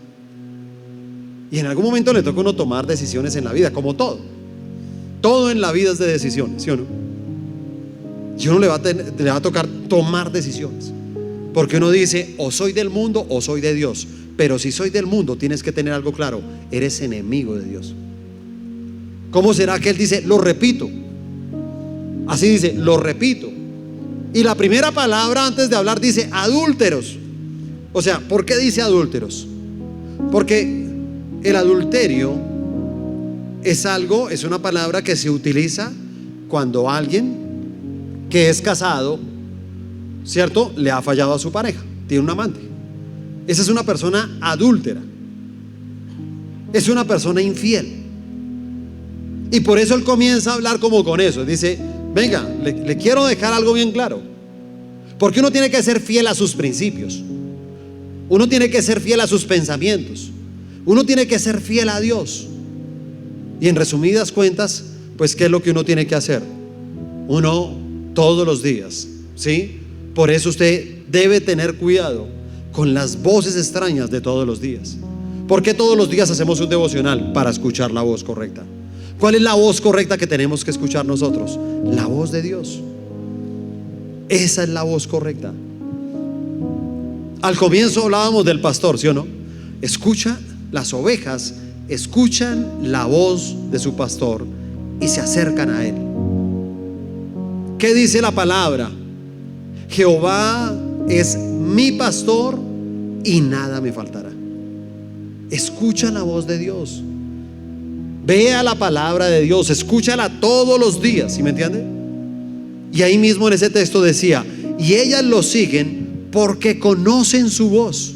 Y en algún momento le toca a uno tomar decisiones en la vida, como todo. Todo en la vida es de decisiones, ¿sí o no? Y uno le va a tocar tomar decisiones. Porque uno dice, o soy del mundo o soy de Dios. Pero si soy del mundo, tienes que tener algo claro: eres enemigo de Dios. ¿Cómo será que él dice, lo repito? Así dice, lo repito. Y la primera palabra antes de hablar dice adúlteros. O sea, ¿por qué dice adúlteros? Porque el adulterio es una palabra que se utiliza cuando alguien que es casado, ¿cierto?, le ha fallado a su pareja, tiene un amante. Esa es una persona adúltera, es una persona infiel. Y por eso él comienza a hablar como con eso. Dice, venga, le quiero dejar algo bien claro. Porque uno tiene que ser fiel a sus principios. Uno tiene que ser fiel a sus pensamientos. Uno tiene que ser fiel a Dios. Y en resumidas cuentas, pues ¿qué es lo que uno tiene que hacer? Uno todos los días, ¿sí? Por eso usted debe tener cuidado con las voces extrañas de todos los días. ¿Por qué todos los días hacemos un devocional? Para escuchar la voz correcta. ¿Cuál es la voz correcta que tenemos que escuchar nosotros? La voz de Dios. Esa es la voz correcta. Al comienzo hablábamos del pastor, ¿sí o no? Escucha, las ovejas escuchan la voz de su pastor y se acercan a él. ¿Qué dice la palabra? Jehová es mi pastor y nada me faltará. Escucha la voz de Dios. Vea la palabra de Dios, escúchala todos los días, ¿sí me entiende? Y ahí mismo en ese texto decía, y ellas lo siguen porque conocen su voz.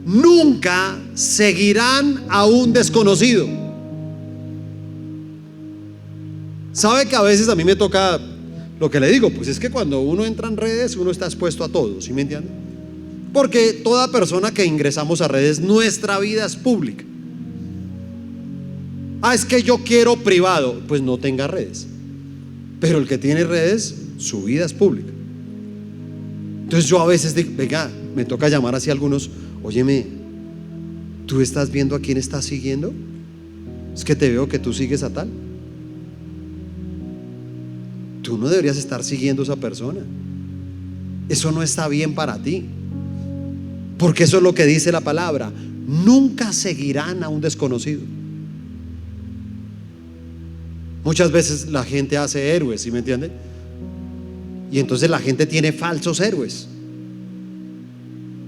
Nunca seguirán a un desconocido. ¿Sabe que a veces a mí me toca lo que le digo? Pues es que cuando uno entra en redes, uno está expuesto a todo, ¿sí me entiende? Porque toda persona que ingresamos a redes, nuestra vida es pública. Es que yo quiero privado. Pues no tenga redes. Pero el que tiene redes, su vida es pública. Entonces yo a veces digo, venga, me toca llamar así a algunos, óyeme, ¿tú estás viendo a quién estás siguiendo? Es que te veo que tú sigues a tal. Tú no deberías estar siguiendo a esa persona. Eso no está bien para ti. Porque eso es lo que dice la palabra. Nunca seguirán a un desconocido. Muchas veces la gente hace héroes, ¿sí me entiende? Y entonces la gente tiene falsos héroes.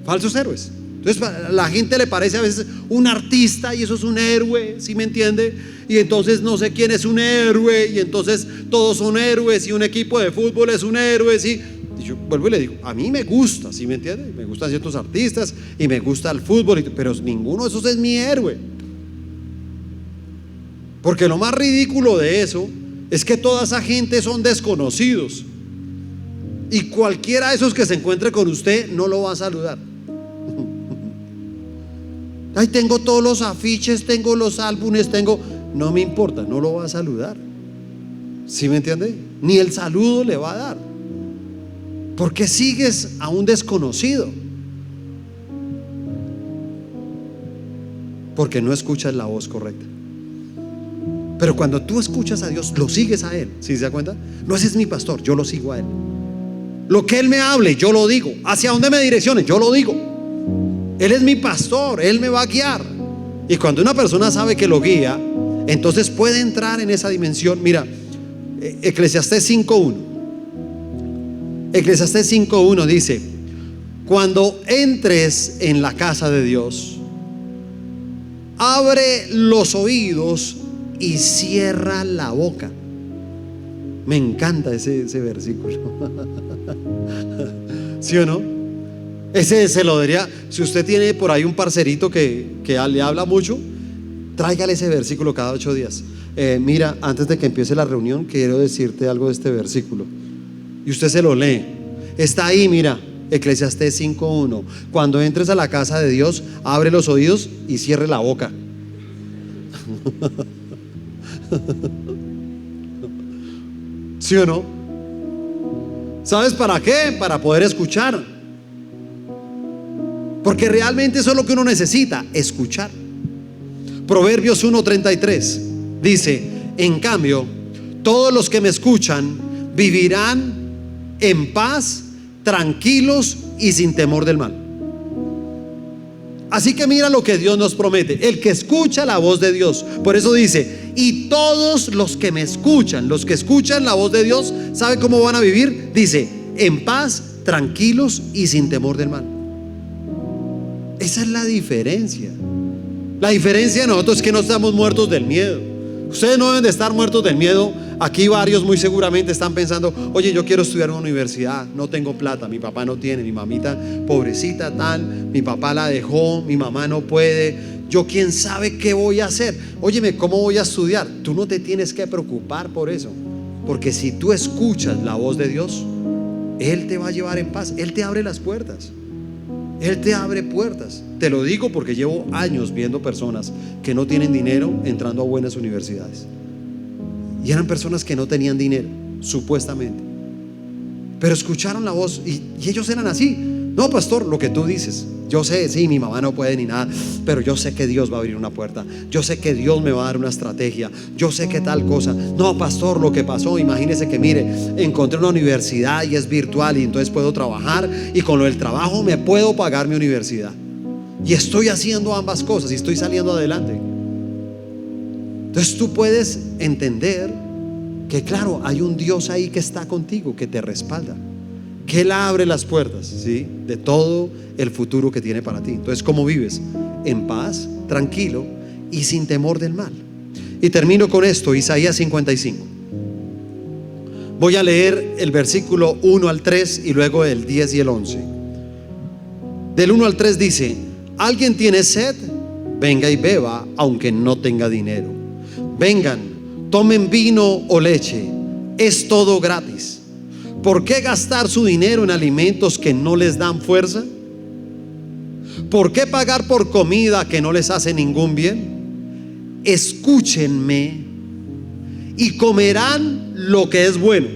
Falsos héroes. Entonces a la gente le parece a veces un artista y eso es un héroe, ¿sí me entiende? Y entonces no sé quién es un héroe y entonces todos son héroes y un equipo de fútbol es un héroe, ¿sí? Y yo vuelvo y le digo, a mí me gusta, ¿sí me entiende? Me gustan ciertos artistas y me gusta el fútbol, pero ninguno de esos es mi héroe. Porque lo más ridículo de eso es que toda esa gente son desconocidos. Y cualquiera de esos que se encuentre con usted no lo va a saludar. Ay, tengo todos los afiches, tengo los álbumes, no me importa, no lo va a saludar. ¿Sí me entiende? Ni el saludo le va a dar. ¿Por qué sigues a un desconocido? Porque no escuchas la voz correcta. Pero cuando tú escuchas a Dios, lo sigues a Él. ¿Sí se da cuenta? No, ese es mi pastor, yo lo sigo a Él. Lo que Él me hable, yo lo digo. Hacia dónde me direccione, yo lo digo. Él es mi pastor, Él me va a guiar. Y cuando una persona sabe que lo guía, entonces puede entrar en esa dimensión. Mira, Eclesiastés 5:1. Eclesiastés 5:1 dice: cuando entres en la casa de Dios, abre los oídos y cierra la boca. Me encanta ese versículo. ¿Sí o no? Ese se lo diría. Si usted tiene por ahí un parcerito que le habla mucho, tráigale ese versículo cada 8 días. Mira, antes de que empiece la reunión, quiero decirte algo de este versículo. Y usted se lo lee. Está ahí, mira, Eclesiastés 5:1. Cuando entres a la casa de Dios, abre los oídos y cierre la boca. ¿Sí o no? ¿Sabes para qué? Para poder escuchar. Porque realmente eso es lo que uno necesita, escuchar. Proverbios 1:33 dice: en cambio, todos los que me escuchan vivirán en paz, tranquilos y sin temor del mal. Así que mira lo que Dios nos promete: el que escucha la voz de Dios. Por eso dice: y todos los que me escuchan, los que escuchan la voz de Dios, ¿sabe cómo van a vivir? Dice: en paz, tranquilos y sin temor del mal. Esa es la diferencia. La diferencia de nosotros es que no estamos muertos del miedo. Ustedes no deben de estar muertos del miedo. Aquí varios muy seguramente están pensando: oye, yo quiero estudiar en una universidad, no tengo plata, mi papá no tiene, mi mamita pobrecita tal, mi papá la dejó, mi mamá no puede, yo quién sabe qué voy a hacer. Óyeme, ¿cómo voy a estudiar? Tú no te tienes que preocupar por eso, porque si tú escuchas la voz de Dios, Él te va a llevar en paz. Él te abre las puertas. Él te abre puertas. Te lo digo porque llevo años viendo personas que no tienen dinero entrando a buenas universidades. Y eran personas que no tenían dinero, supuestamente, pero escucharon la voz y ellos eran así. No, pastor, lo que tú dices, yo sé, sí, mi mamá no puede ni nada, pero yo sé que Dios va a abrir una puerta. Yo sé que Dios me va a dar una estrategia. Yo sé que tal cosa. No, pastor, lo que pasó, imagínese que mire, encontré una universidad y es virtual y entonces puedo trabajar y con lo del trabajo me puedo pagar mi universidad. Y estoy haciendo ambas cosas y estoy saliendo adelante. Entonces tú puedes entender que claro, hay un Dios ahí que está contigo, que te respalda, que Él abre las puertas, ¿sí?, de todo el futuro que tiene para ti. Entonces, ¿cómo vives? En paz, tranquilo y sin temor del mal. Y termino con esto, Isaías 55. Voy a leer el versículo 1 al 3 y luego el 10 y el 11. Del 1 al 3 dice: ¿alguien tiene sed? Venga y beba, aunque no tenga dinero. Vengan, tomen vino o leche, es todo gratis. ¿Por qué gastar su dinero en alimentos que no les dan fuerza? ¿Por qué pagar por comida que no les hace ningún bien? Escúchenme y comerán lo que es bueno,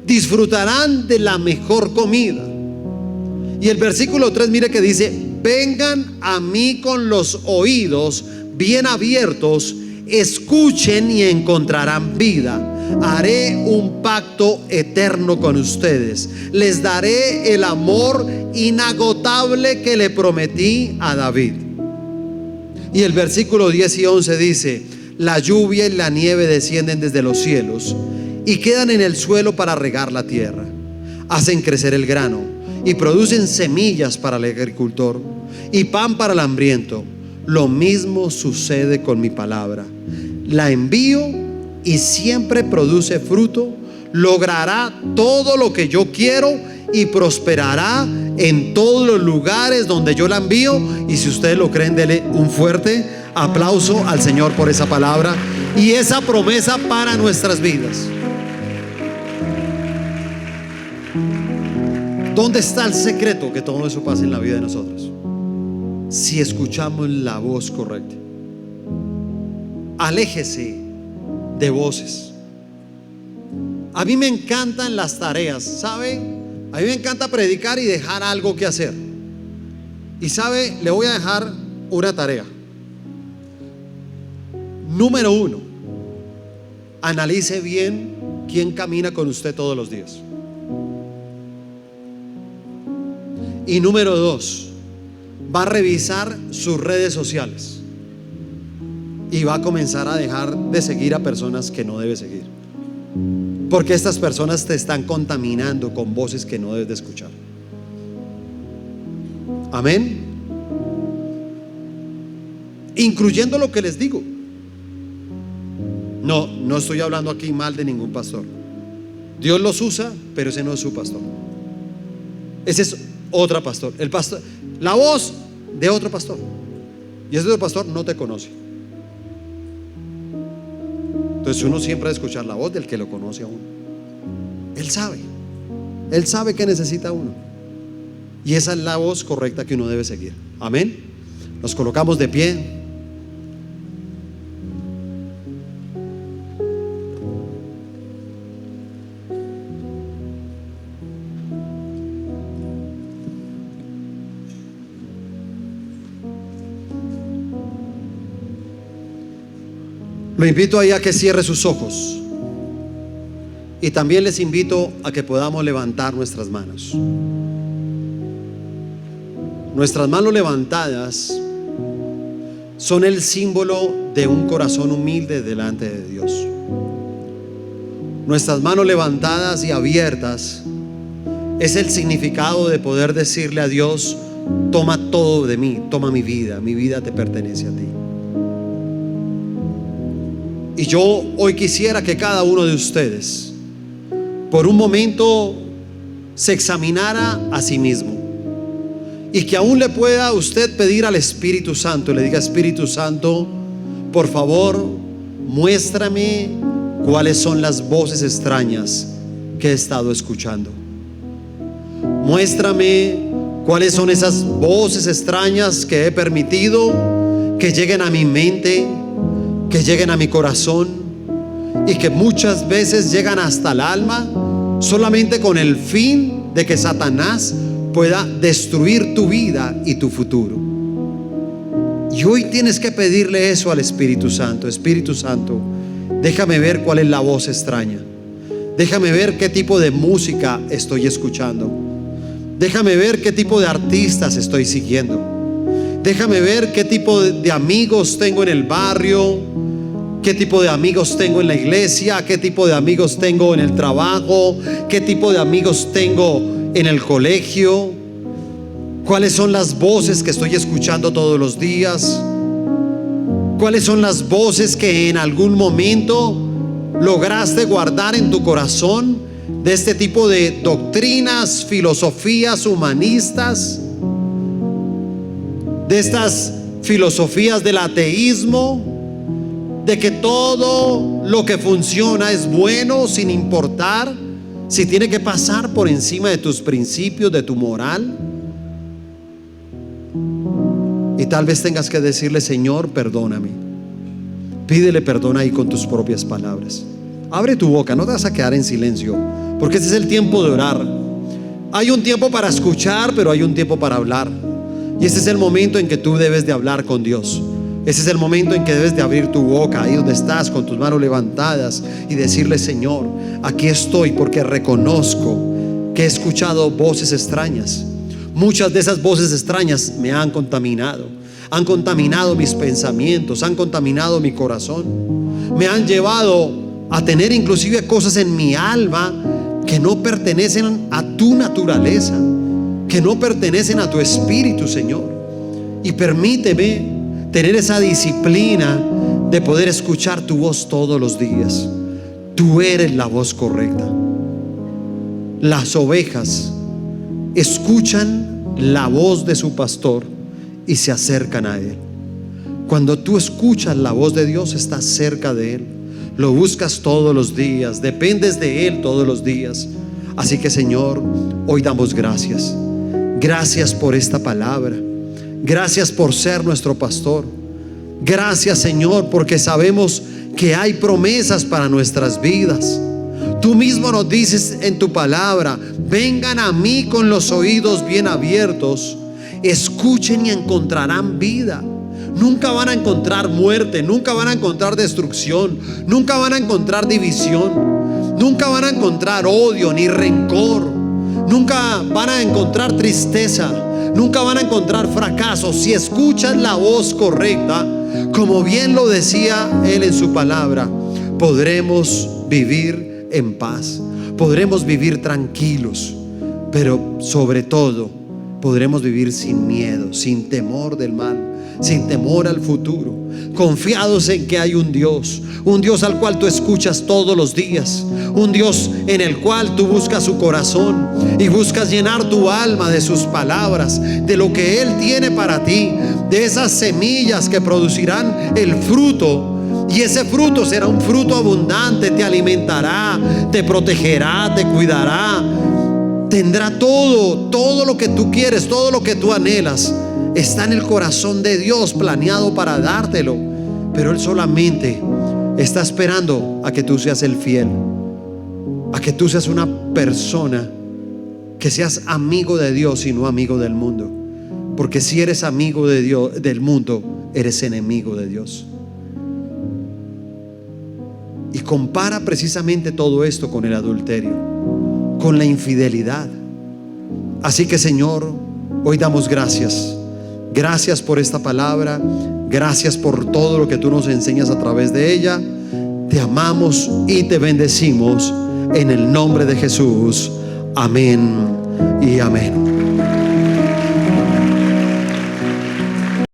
disfrutarán de la mejor comida. Y el versículo 3, mire que dice: vengan a mí con los oídos bien abiertos, escuchen y encontrarán vida. Haré un pacto eterno con ustedes. Les daré el amor inagotable que le prometí a David. Y el versículo 10 y 11 dice: la lluvia y la nieve descienden desde los cielos y quedan en el suelo para regar la tierra. Hacen crecer el grano y producen semillas para el agricultor y pan para el hambriento. Lo mismo sucede con mi palabra. La envío y siempre produce fruto. Logrará todo lo que yo quiero y prosperará en todos los lugares donde yo la envío. Y si ustedes lo creen, denle un fuerte aplauso al Señor por esa palabra y esa promesa para nuestras vidas. ¿Dónde está el secreto que todo eso pase en la vida de nosotros? Si escuchamos la voz correcta. Aléjese de voces. A mí me encantan las tareas, ¿sabe? A mí me encanta predicar y dejar algo que hacer. Y ¿sabe? Le voy a dejar una tarea. Número 1, analice bien quién camina con usted todos los días. Y número 2, va a revisar sus redes sociales y va a comenzar a dejar de seguir a personas que no debe seguir, porque estas personas te están contaminando con voces que no debes de escuchar. Amén. Incluyendo lo que les digo. No estoy hablando aquí mal de ningún pastor. Dios los usa, pero ese no es su pastor. Ese es otro pastor. El pastor, la voz de otro pastor. Y ese otro pastor no te conoce. Entonces uno siempre debe escuchar la voz del que lo conoce a uno. Él sabe que necesita uno. Y esa es la voz correcta que uno debe seguir. Amén. Nos colocamos de pie. Lo invito ahí a que cierre sus ojos. Y también les invito a que podamos levantar nuestras manos. Nuestras manos levantadas son el símbolo de un corazón humilde delante de Dios. Nuestras manos levantadas y abiertas es el significado de poder decirle a Dios: toma todo de mí, toma mi vida te pertenece a ti. Y yo hoy quisiera que cada uno de ustedes por un momento se examinara a sí mismo, y que aún le pueda usted pedir al Espíritu Santo, le diga: Espíritu Santo, por favor, muéstrame cuáles son las voces extrañas que he estado escuchando. Muéstrame cuáles son esas voces extrañas que he permitido que lleguen a mi mente, que lleguen a mi corazón, y que muchas veces llegan hasta el alma solamente con el fin de que Satanás pueda destruir tu vida y tu futuro. Y hoy tienes que pedirle eso al Espíritu Santo: Espíritu Santo, déjame ver cuál es la voz extraña, déjame ver qué tipo de música estoy escuchando, déjame ver qué tipo de artistas estoy siguiendo, déjame ver qué tipo de amigos tengo en el barrio, qué tipo de amigos tengo en la iglesia, qué tipo de amigos tengo en el trabajo, qué tipo de amigos tengo en el colegio, cuáles son las voces que estoy escuchando todos los días, cuáles son las voces que en algún momento lograste guardar en tu corazón, de este tipo de doctrinas, filosofías humanistas, de estas filosofías del ateísmo, de que todo lo que funciona es bueno sin importar si tiene que pasar por encima de tus principios, de tu moral. Y tal vez tengas que decirle: Señor, perdóname. Pídele perdón ahí con tus propias palabras. Abre tu boca, no te vas a quedar en silencio, porque este es el tiempo de orar. Hay un tiempo para escuchar, pero hay un tiempo para hablar. Y este es el momento en que tú debes de hablar con Dios. Ese es el momento en que debes de abrir tu boca, ahí donde estás, con tus manos levantadas, y decirle: Señor, aquí estoy porque reconozco que he escuchado voces extrañas. Muchas de esas voces extrañas me han contaminado mis pensamientos, han contaminado mi corazón, me han llevado a tener inclusive cosas en mi alma que no pertenecen a tu naturaleza, que no pertenecen a tu espíritu, Señor. Y permíteme tener esa disciplina de poder escuchar tu voz todos los días. Tú eres la voz correcta. Las ovejas escuchan la voz de su pastor y se acercan a él. Cuando tú escuchas la voz de Dios, estás cerca de él, lo buscas todos los días, dependes de él todos los días. Así que, Señor, hoy damos gracias. Gracias por esta palabra. Gracias por ser nuestro pastor. Gracias, Señor, porque sabemos que hay promesas para nuestras vidas. Tú mismo nos dices en tu palabra: vengan a mí con los oídos bien abiertos, escuchen y encontrarán vida. Nunca van a encontrar muerte, nunca van a encontrar destrucción, nunca van a encontrar división, nunca van a encontrar odio ni rencor, nunca van a encontrar tristeza, nunca van a encontrar fracaso. Si escuchas la voz correcta, como bien lo decía él en su palabra, podremos vivir en paz, podremos vivir tranquilos, pero sobre todo podremos vivir sin miedo, sin temor del mal, sin temor al futuro, confiados en que hay un Dios al cual tú escuchas todos los días, un Dios en el cual tú buscas su corazón y buscas llenar tu alma de sus palabras, de lo que Él tiene para ti, de esas semillas que producirán el fruto. Y ese fruto será un fruto abundante, te alimentará, te protegerá, te cuidará, tendrá todo lo que tú quieres, todo lo que tú anhelas. Está en el corazón de Dios, planeado para dártelo, pero Él solamente está esperando a que tú seas el fiel, a que tú seas una persona que seas amigo de Dios y no amigo del mundo. Porque si eres amigo de Dios, del mundo, eres enemigo de Dios. Y compara precisamente todo esto con el adulterio, con la infidelidad. Así que, Señor, hoy damos gracias. Gracias por esta palabra. Gracias por todo lo que tú nos enseñas a través de ella. Te amamos y te bendecimos en el nombre de Jesús. Amén y amén.